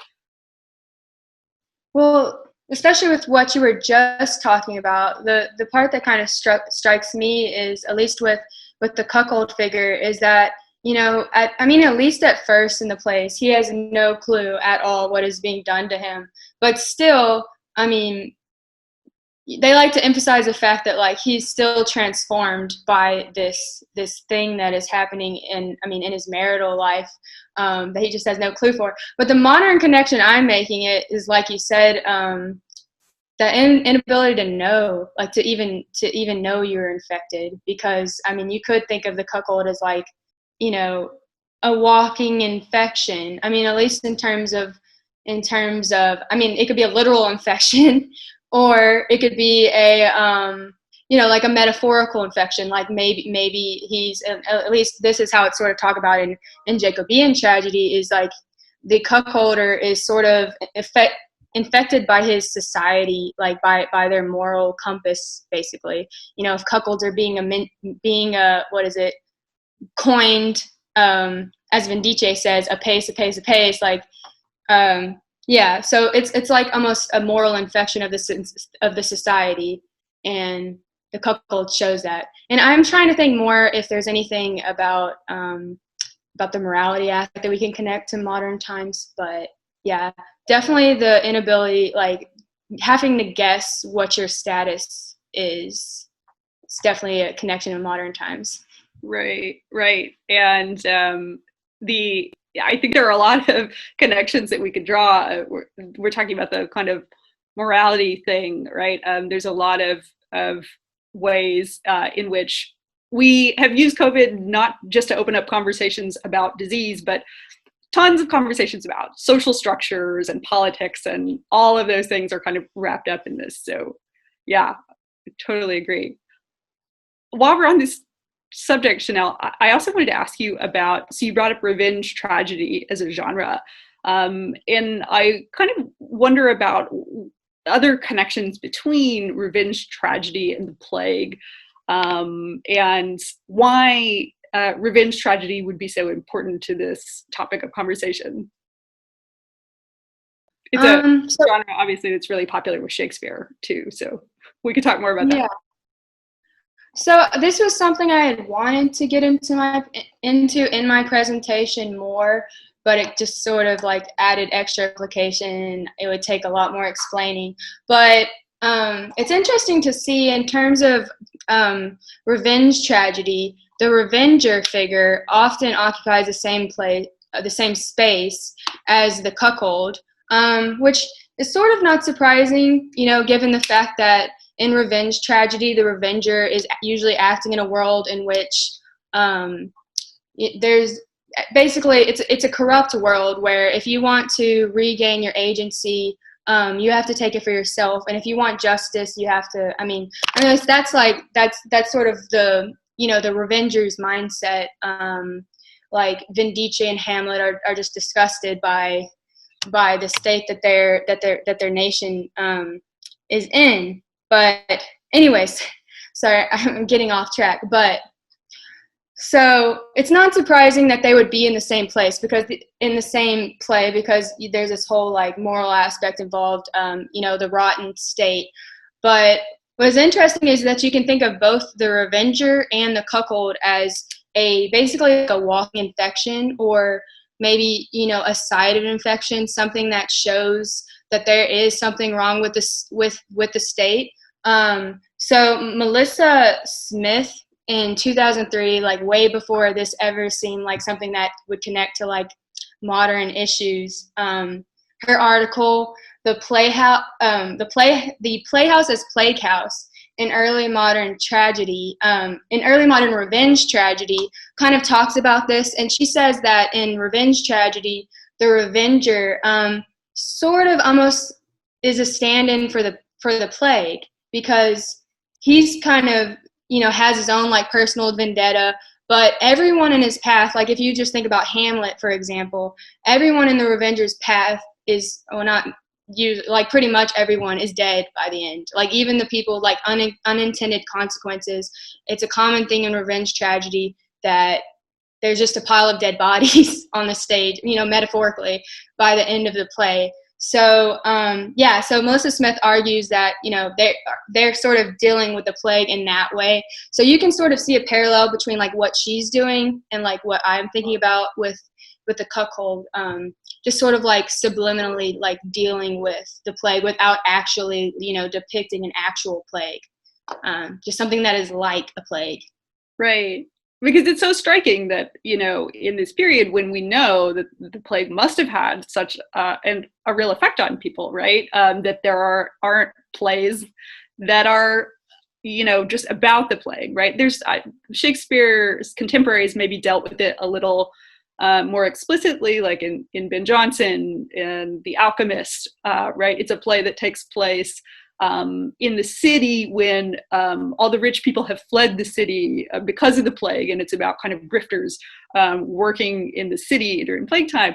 Well, especially with what you were just talking about, the part that kind of strikes me is, at least with the cuckold figure, is that, at least at first in the plays, he has no clue at all what is being done to him. But still, they like to emphasize the fact that like he's still transformed by this thing that is happening in his marital life, that he just has no clue for. But the modern connection I'm making it is, like you said, the inability to know, like to even know you're infected, because you could think of the cuckold as like, a walking infection. At least in terms of it could be a literal infection, or it could be a like a metaphorical infection. Like maybe he's, at least this is how it's sort of talked about in Jacobean tragedy, is like the cuckolder is sort of infected by his society, like by their moral compass, basically. If cuckolds are being coined, as Vindice says, apace, like, yeah. So it's like almost a moral infection of the society, and the cuckold shows that. And I'm trying to think more if there's anything about the morality aspect that we can connect to modern times, but yeah, definitely the inability, like having to guess what your status is. It's definitely a connection in modern times. Right. And I think there are a lot of connections that we could draw. We're talking about the kind of morality thing, right? There's a lot of ways in which we have used COVID not just to open up conversations about disease, but tons of conversations about social structures and politics, and all of those things are kind of wrapped up in this. So yeah, I totally agree. While we're on this subject, Chanel, I also wanted to ask you about, so you brought up revenge tragedy as a genre, and I kind of wonder about other connections between revenge tragedy and the plague, and why revenge tragedy would be so important to this topic of conversation. It's a genre, obviously, that's really popular with Shakespeare too, so we could talk more about that. Yeah. So this was something I had wanted to get into in my presentation more, but it just sort of like added extra application. It would take a lot more explaining. But it's interesting to see in terms of revenge tragedy, the revenger figure often occupies the same space as the cuckold, which is sort of not surprising, given the fact that in revenge tragedy, the revenger is usually acting in a world in which there's basically, it's a corrupt world where if you want to regain your agency, you have to take it for yourself, and if you want justice, you have to. That's sort of the the Revengers mindset. Like Vindice and Hamlet are just disgusted by the state that their nation is in. But anyways, sorry, I'm getting off track. But so it's not surprising that they would be in the same place because there's this whole like moral aspect involved, the rotten state. But what's interesting is that you can think of both the revenger and the cuckold as basically like a walking infection, or maybe, a side of infection, something that shows that there is something wrong with the state. So Melissa Smith in 2003, like way before this ever seemed like something that would connect to like modern issues, her article, the Playhouse as Plague House in early modern tragedy, in early modern revenge tragedy, kind of talks about this. And she says that in revenge tragedy, the revenger sort of almost is a stand-in for the plague, because he's kind of, has his own like personal vendetta, but everyone in his path, like if you just think about Hamlet, for example, everyone in the revenger's path is, like pretty much everyone is dead by the end. Like even the people like unintended consequences. It's a common thing in revenge tragedy that there's just a pile of dead bodies on the stage, metaphorically, by the end of the play. So so Melissa Smith argues that they're sort of dealing with the plague in that way. So you can sort of see a parallel between like what she's doing and like what I'm thinking about with the cuckold, just sort of like subliminally like dealing with the plague without actually depicting an actual plague, just something that is like a plague. Right. Because it's so striking that, in this period when we know that the plague must have had such a real effect on people, right? That there aren't plays that are, just about the plague, right? There's Shakespeare's contemporaries maybe dealt with it a little more explicitly, like in Ben Jonson and The Alchemist, right? It's a play that takes place in the city when all the rich people have fled the city because of the plague, and it's about kind of grifters working in the city during plague time.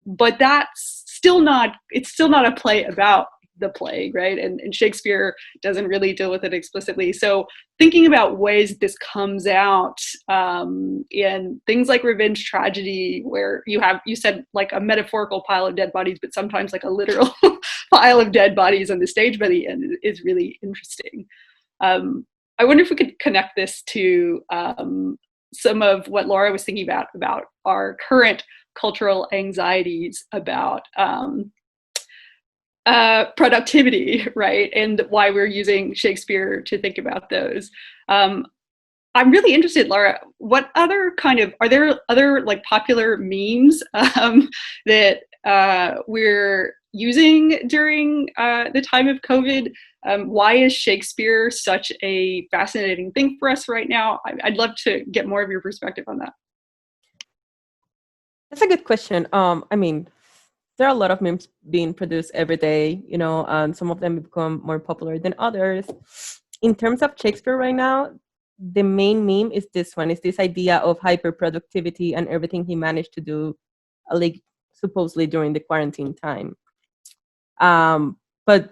But it's still not a play about the plague, right? And Shakespeare doesn't really deal with it explicitly. So thinking about ways this comes out in things like revenge tragedy, where you said like a metaphorical pile of dead bodies, but sometimes like a literal pile of dead bodies on the stage by the end is really interesting. I wonder if we could connect this to some of what Laura was thinking about our current cultural anxieties about productivity, right? And why we're using Shakespeare to think about those. I'm really interested, Laura, are there other like popular memes that we're using during the time of COVID? Why is Shakespeare such a fascinating thing for us right now? I'd love to get more of your perspective on that. That's a good question. There are a lot of memes being produced every day, and some of them become more popular than others. In terms of Shakespeare right now, the main meme is this one. It's this idea of hyperproductivity and everything he managed to do, like supposedly during the quarantine time. But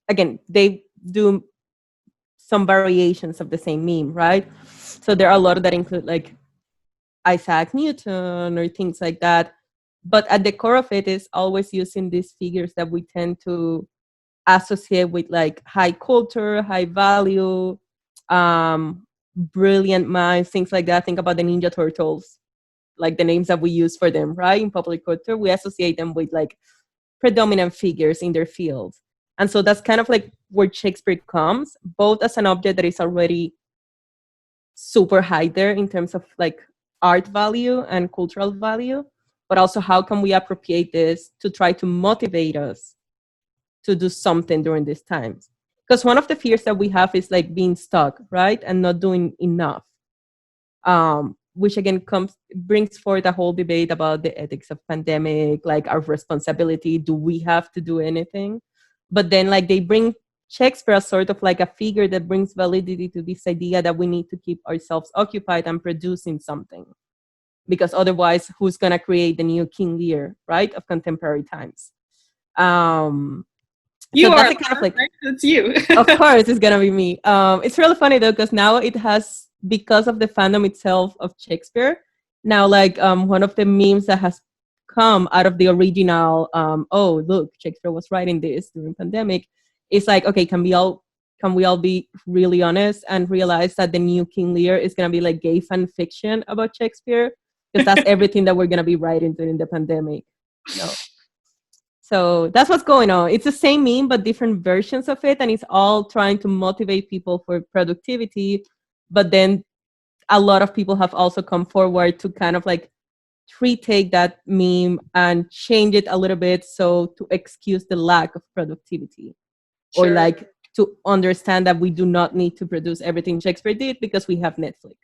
again, they do some variations of the same meme, right? So there are a lot that include like Isaac Newton or things like that. But at the core of it is always using these figures that we tend to associate with like high culture, high value, brilliant minds, things like that. Think about the Ninja Turtles, like the names that we use for them, right? In popular culture, we associate them with like predominant figures in their field. And so that's kind of like where Shakespeare comes, both as an object that is already super high there in terms of like art value and cultural value, but also how can we appropriate this to try to motivate us to do something during these times? Because one of the fears that we have is like being stuck, right? And not doing enough, which again brings forth a whole debate about the ethics of pandemic, like our responsibility. Do we have to do anything? But then like they bring Shakespeare as sort of like a figure that brings validity to this idea that we need to keep ourselves occupied and producing something. Because otherwise, who's going to create the new King Lear, right, of contemporary times? You so are that's kind of like, right? It's you. of course, it's going to be me. It's really funny, though, because now it has, because of the fandom itself of Shakespeare, now like one of the memes that has come out of the original, oh, look, Shakespeare was writing this during pandemic. It's like, okay, can we all be really honest and realize that the new King Lear is going to be like gay fan fiction about Shakespeare? Because that's everything that we're going to be writing during the pandemic. So that's what's going on. It's the same meme, but different versions of it. And it's all trying to motivate people for productivity. But then a lot of people have also come forward to kind of like retake that meme and change it a little bit. So to excuse the lack of productivity. Sure. Or like to understand that we do not need to produce everything Shakespeare did because we have Netflix,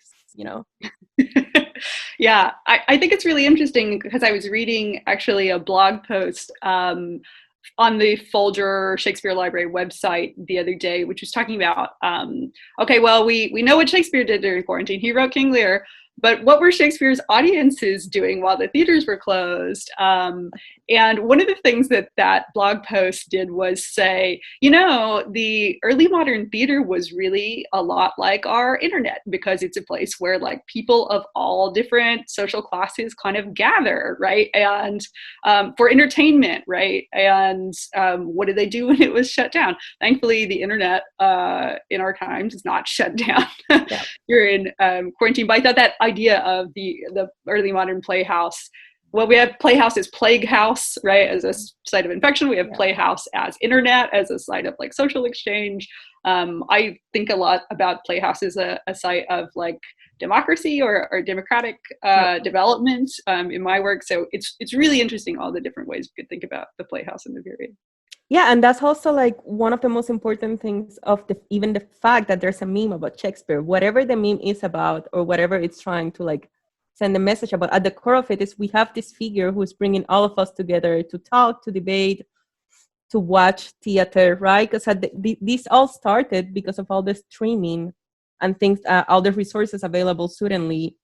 Yeah, I think it's really interesting because I was reading actually a blog post on the Folger Shakespeare Library website the other day, which was talking about, okay, well, we know what Shakespeare did during quarantine. He wrote King Lear, but what were Shakespeare's audiences doing while the theaters were closed? And one of the things that blog post did was say, the early modern theater was really a lot like our internet because it's a place where like people of all different social classes kind of gather, right? And for entertainment, right? And what did they do when it was shut down? Thankfully, the internet in our times is not shut down during quarantine. But I thought that idea of the early modern playhouse. Well, we have Playhouse as Plague House, right, as a site of infection. We have Playhouse as internet, as a site of like social exchange. I think a lot about Playhouse as a site of like democracy or democratic development in my work. So it's really interesting all the different ways we could think about the Playhouse in the period. Yeah, and that's also like one of the most important things of even the fact that there's a meme about Shakespeare. Whatever the meme is about or whatever it's trying to like send a message about, at the core of it is we have this figure who's bringing all of us together to talk, to debate, to watch theater, right? Because this all started because of all the streaming and things, all the resources available suddenly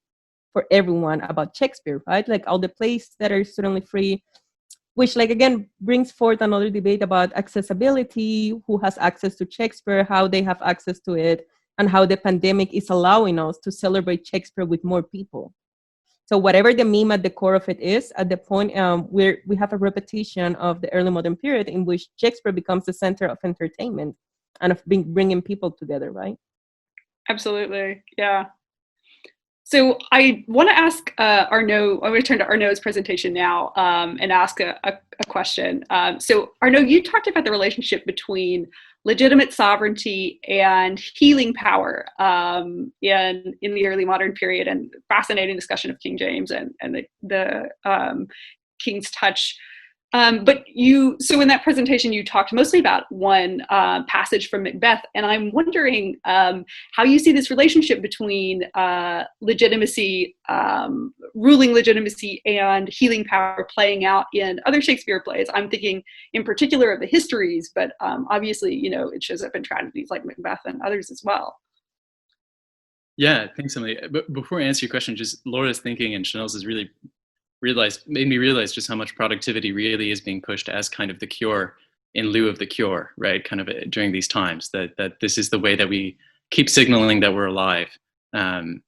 for everyone about Shakespeare, right? Like all the plays that are suddenly free, which like, again, brings forth another debate about accessibility, who has access to Shakespeare, how they have access to it, and how the pandemic is allowing us to celebrate Shakespeare with more people. So whatever the meme at the core of it is, at the point we have a repetition of the early modern period in which Shakespeare becomes the center of entertainment and of bringing people together, right? Absolutely, yeah. So I want to ask Arno, I'm going to turn to Arno's presentation now and ask a question. So Arno, you talked about the relationship between legitimate sovereignty and healing power in the early modern period, and fascinating discussion of King James and the King's Touch. So in that presentation, you talked mostly about one passage from Macbeth, and I'm wondering how you see this relationship between legitimacy, ruling legitimacy, and healing power playing out in other Shakespeare plays. I'm thinking in particular of the histories, but obviously, it shows up in tragedies like Macbeth and others as well. Yeah, thanks, Emily. But before I answer your question, just Laura's thinking and Chanel's has really made me realize just how much productivity really is being pushed as kind of the cure in lieu of the cure, right? Kind of during these times, that this is the way that we keep signaling that we're alive, and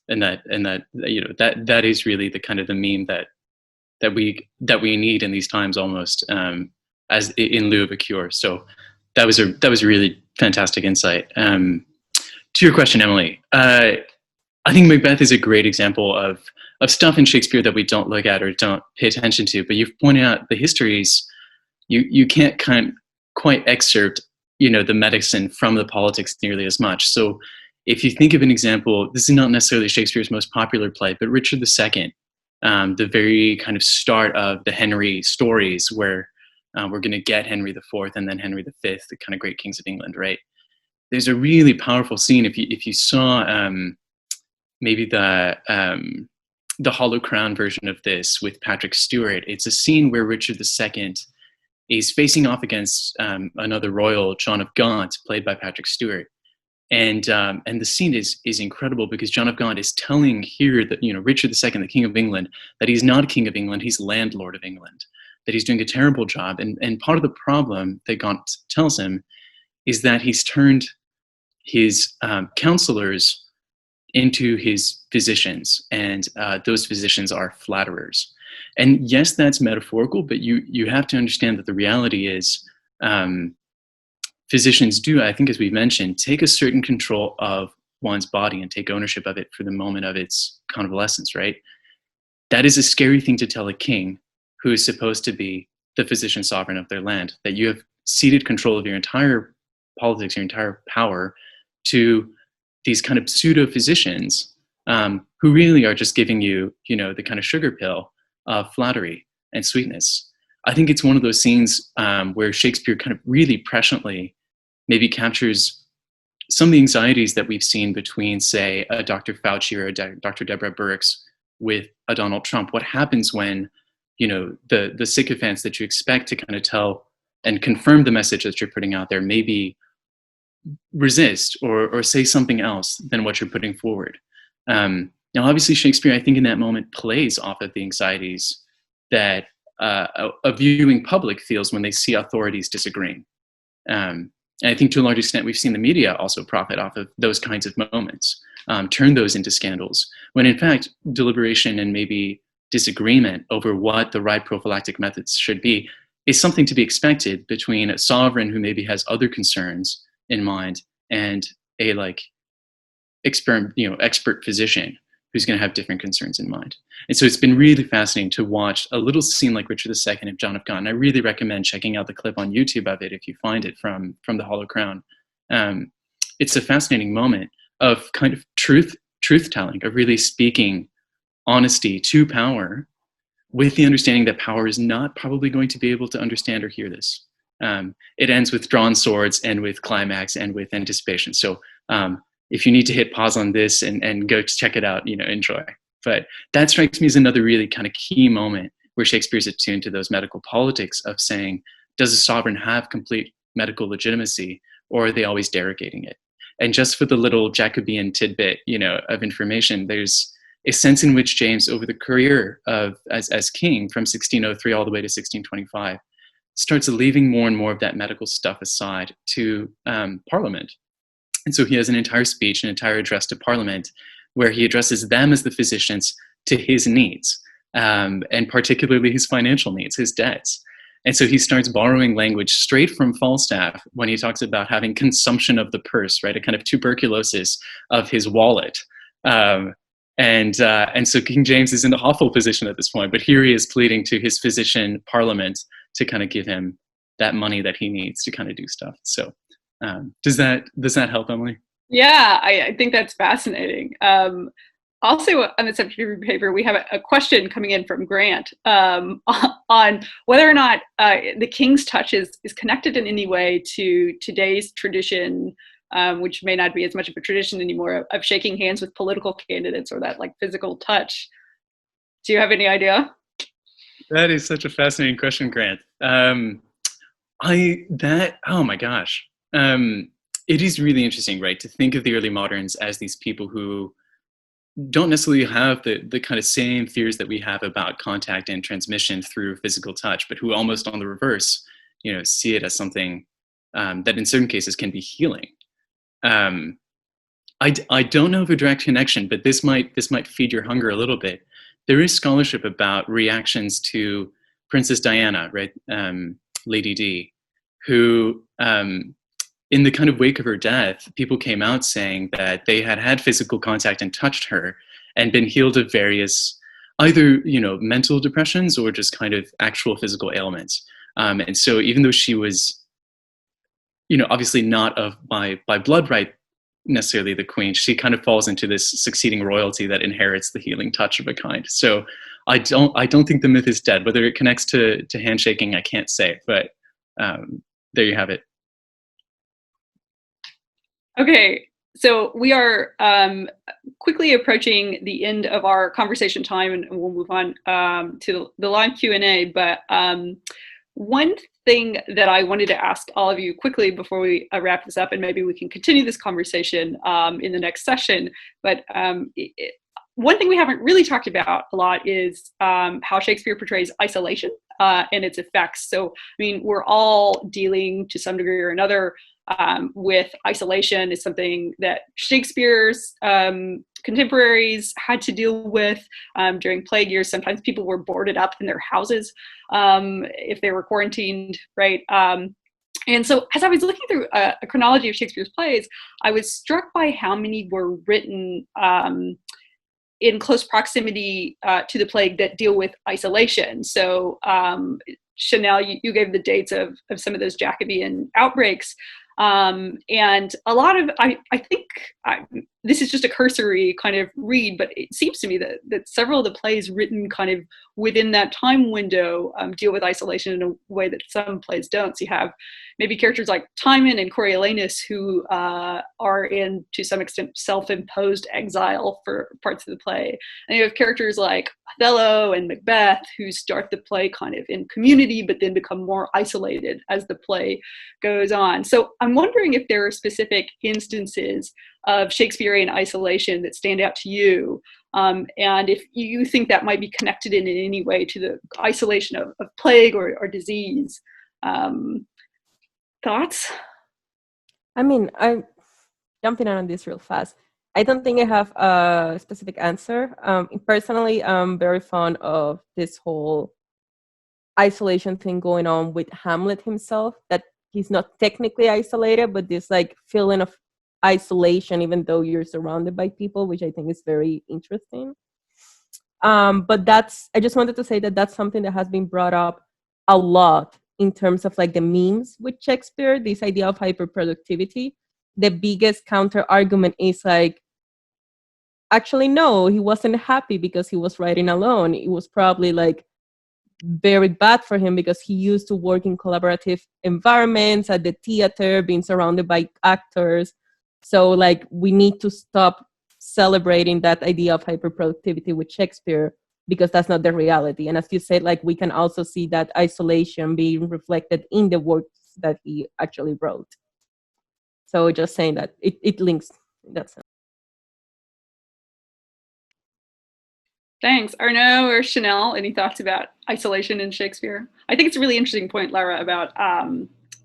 that that is really the kind of the meme that we need in these times almost, as in lieu of a cure. So that was a really fantastic insight. To your question, Emily, I think Macbeth is a great example of stuff in Shakespeare that we don't look at or don't pay attention to. But you've pointed out the histories. You can't quite excerpt, the medicine from the politics nearly as much. So if you think of an example, this is not necessarily Shakespeare's most popular play, but Richard II, the very kind of start of the Henry stories, where we're going to get Henry IV and then Henry V, the kind of great kings of England, right? There's a really powerful scene. If you saw maybe the Hollow Crown version of this with Patrick Stewart, it's a scene where Richard II is facing off against another royal, John of Gaunt, played by Patrick Stewart. And the scene is incredible because John of Gaunt is telling here that, Richard II, the King of England, that he's not King of England, he's landlord of England, that he's doing a terrible job. And part of the problem that Gaunt tells him is that he's turned his counselors into his physicians, and those physicians are flatterers. And yes, that's metaphorical, but you have to understand that the reality is physicians do, I think, as we've mentioned, take a certain control of one's body and take ownership of it for the moment of its convalescence, right? That is a scary thing to tell a king who is supposed to be the physician sovereign of their land, that you have ceded control of your entire politics, your entire power to these kind of pseudo physicians who really are just giving you, the kind of sugar pill of flattery and sweetness. I think it's one of those scenes where Shakespeare kind of really presciently maybe captures some of the anxieties that we've seen between, say, a Dr. Fauci or a Dr. Deborah Birx with a Donald Trump. What happens when, the sycophants that you expect to kind of tell and confirm the message that you're putting out there maybe resist or say something else than what you're putting forward. Now, obviously, Shakespeare, I think, in that moment plays off of the anxieties that a viewing public feels when they see authorities disagreeing. And I think to a large extent, we've seen the media also profit off of those kinds of moments, turn those into scandals, when in fact, deliberation and maybe disagreement over what the right prophylactic methods should be is something to be expected between a sovereign who maybe has other concerns in mind and a expert physician who's going to have different concerns in mind. And so it's been really fascinating to watch a little scene like Richard II of John of Gaunt. And I really recommend checking out the clip on YouTube of it if you find it from the Hollow Crown. It's a fascinating moment of kind of truth-telling, of really speaking honesty to power with the understanding that power is not probably going to be able to understand or hear this. It ends with drawn swords and with climax and with anticipation. So if you need to hit pause on this and go check it out, enjoy. But that strikes me as another really kind of key moment where Shakespeare's attuned to those medical politics of saying, does a sovereign have complete medical legitimacy, or are they always derogating it? And just for the little Jacobean tidbit, of information, there's a sense in which James, over the career of as king from 1603 all the way to 1625, starts leaving more and more of that medical stuff aside to Parliament. And so he has an entire speech, an entire address to Parliament, where he addresses them as the physicians to his needs, and particularly his financial needs, his debts. And so he starts borrowing language straight from Falstaff when he talks about having consumption of the purse, right? A kind of tuberculosis of his wallet. And so King James is in the awful position at this point, but here he is pleading to his physician Parliament to kind of give him that money that he needs to kind of do stuff. So does that help, Emily? Yeah, I think that's fascinating. Also, on the subject of your paper, we have a question coming in from Grant on whether or not the King's touch is connected in any way to today's tradition, which may not be as much of a tradition anymore, of shaking hands with political candidates, or that physical touch. Do you have any idea? That is such a fascinating question, Grant. Oh my gosh. It is really interesting, right, to think of the early moderns as these people who don't necessarily have the kind of same fears that we have about contact and transmission through physical touch, but who almost on the reverse, see it as something that in certain cases can be healing. I don't know of a direct connection, but this might feed your hunger a little bit. There is scholarship about reactions to Princess Diana, right, Lady Di, who in the kind of wake of her death, people came out saying that they had physical contact and touched her and been healed of various either, mental depressions or just kind of actual physical ailments. And so even though she was, obviously not by blood right necessarily the queen, she kind of falls into this succeeding royalty that inherits the healing touch of a kind. So I don't think the myth is dead. Whether it connects to handshaking, I can't say, but there you have it. Okay, so we are quickly approaching the end of our conversation time, and we'll move on to the live Q&A. But one thing that I wanted to ask all of you quickly before we wrap this up, and maybe we can continue this conversation in the next session. But one thing we haven't really talked about a lot is how Shakespeare portrays isolation and its effects. So, I mean, we're all dealing to some degree or another with isolation. Is something that Shakespeare's contemporaries had to deal with during plague years. Sometimes people were boarded up in their houses if they were quarantined, right? And so as I was looking through a chronology of Shakespeare's plays, I was struck by how many were written in close proximity to the plague that deal with isolation. So Chanel, you gave the dates of some of those Jacobean outbreaks. And a lot of, I think this is just a cursory kind of read, but it seems to me that several of the plays written kind of within that time window deal with isolation in a way that some plays don't. So you have maybe characters like Timon and Coriolanus who are in, to some extent, self-imposed exile for parts of the play. And you have characters like Othello and Macbeth who start the play kind of in community, but then become more isolated as the play goes on. So I'm wondering if there are specific instances of Shakespearean isolation that stand out to you, and if you think that might be connected in any way to the isolation of plague or disease. Thoughts? I mean, I'm jumping on this real fast. I don't think I have a specific answer. Personally, I'm very fond of this whole isolation thing going on with Hamlet himself, that he's not technically isolated, but this like feeling of isolation even though you're surrounded by people, which I think is very interesting. But I just wanted to say that that's something that has been brought up a lot in terms of like the memes with Shakespeare, this idea of hyperproductivity. The biggest counter argument is like, actually, no, he wasn't happy because he was writing alone. It was probably like very bad for him because he used to work in collaborative environments at the theater, being surrounded by actors. So like we need to stop celebrating that idea of hyperproductivity with Shakespeare because that's not the reality. And as you said, like we can also see that isolation being reflected in the works that he actually wrote. So just saying that it links in that sense. Thanks. Arno or Chanel, any thoughts about isolation in Shakespeare? I think it's a really interesting point, Lara, about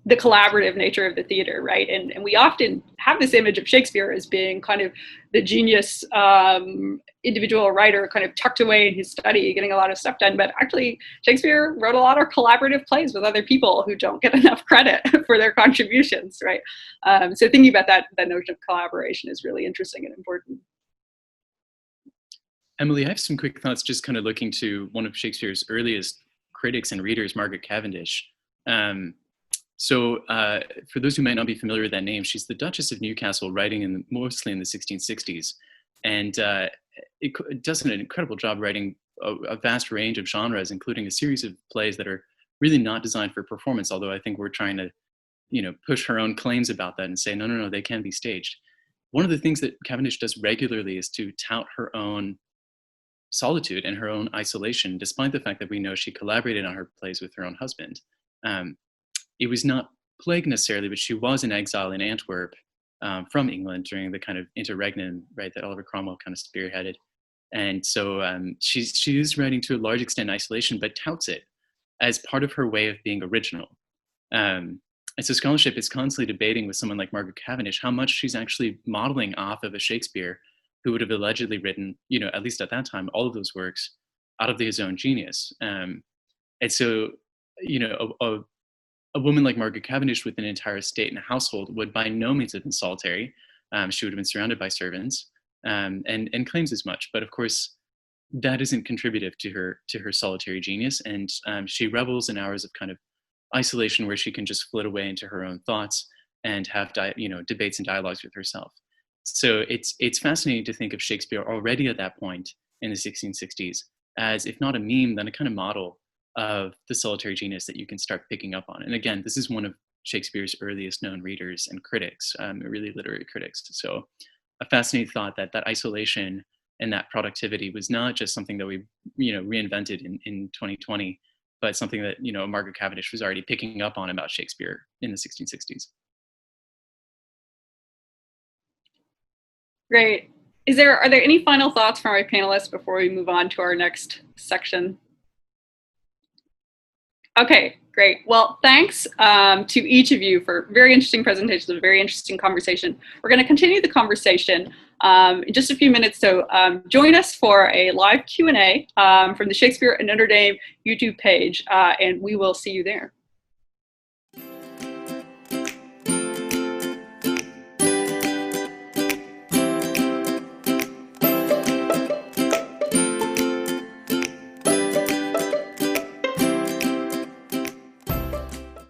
the collaborative nature of the theater, right? And we often have this image of Shakespeare as being kind of the genius individual writer kind of tucked away in his study, getting a lot of stuff done. But actually, Shakespeare wrote a lot of collaborative plays with other people who don't get enough credit for their contributions, right? So thinking about that notion of collaboration is really interesting and important. Emily, I have some quick thoughts just kind of looking to one of Shakespeare's earliest critics and readers, Margaret Cavendish. So for those who might not be familiar with that name, she's the Duchess of Newcastle, writing mostly in the 1660s. And it does an incredible job writing a vast range of genres, including a series of plays that are really not designed for performance, although I think we're trying to, push her own claims about that and say, no, they can be staged. One of the things that Cavendish does regularly is to tout her own solitude and her own isolation, despite the fact that we know she collaborated on her plays with her own husband. It was not plague necessarily, but she was in exile in Antwerp from England during the kind of interregnum, right, that Oliver Cromwell kind of spearheaded. And so she is writing to a large extent in isolation, but touts it as part of her way of being original. And so scholarship is constantly debating with someone like Margaret Cavendish how much she's actually modeling off of a Shakespeare who would have allegedly written, at least at that time, all of those works out of his own genius. And so, a woman like Margaret Cavendish with an entire estate and a household would by no means have been solitary. She would have been surrounded by servants and claims as much. But of course, that isn't contributive to her solitary genius. And she revels in hours of kind of isolation where she can just flit away into her own thoughts and have debates and dialogues with herself. So it's fascinating to think of Shakespeare already at that point in the 1660s as, if not a meme, then a kind of model of the solitary genius that you can start picking up on. And again, this is one of Shakespeare's earliest known readers and critics, really literary critics. So a fascinating thought that isolation and that productivity was not just something that we reinvented in 2020, but something that, you know, Margaret Cavendish was already picking up on about Shakespeare in the 1660s. Great. Are there any final thoughts from our panelists before we move on to our next section? Okay, great. Well, thanks to each of you for very interesting presentations, a very interesting conversation. We're going to continue the conversation in just a few minutes, so join us for a live Q&A from the Shakespeare at Notre Dame YouTube page, and we will see you there.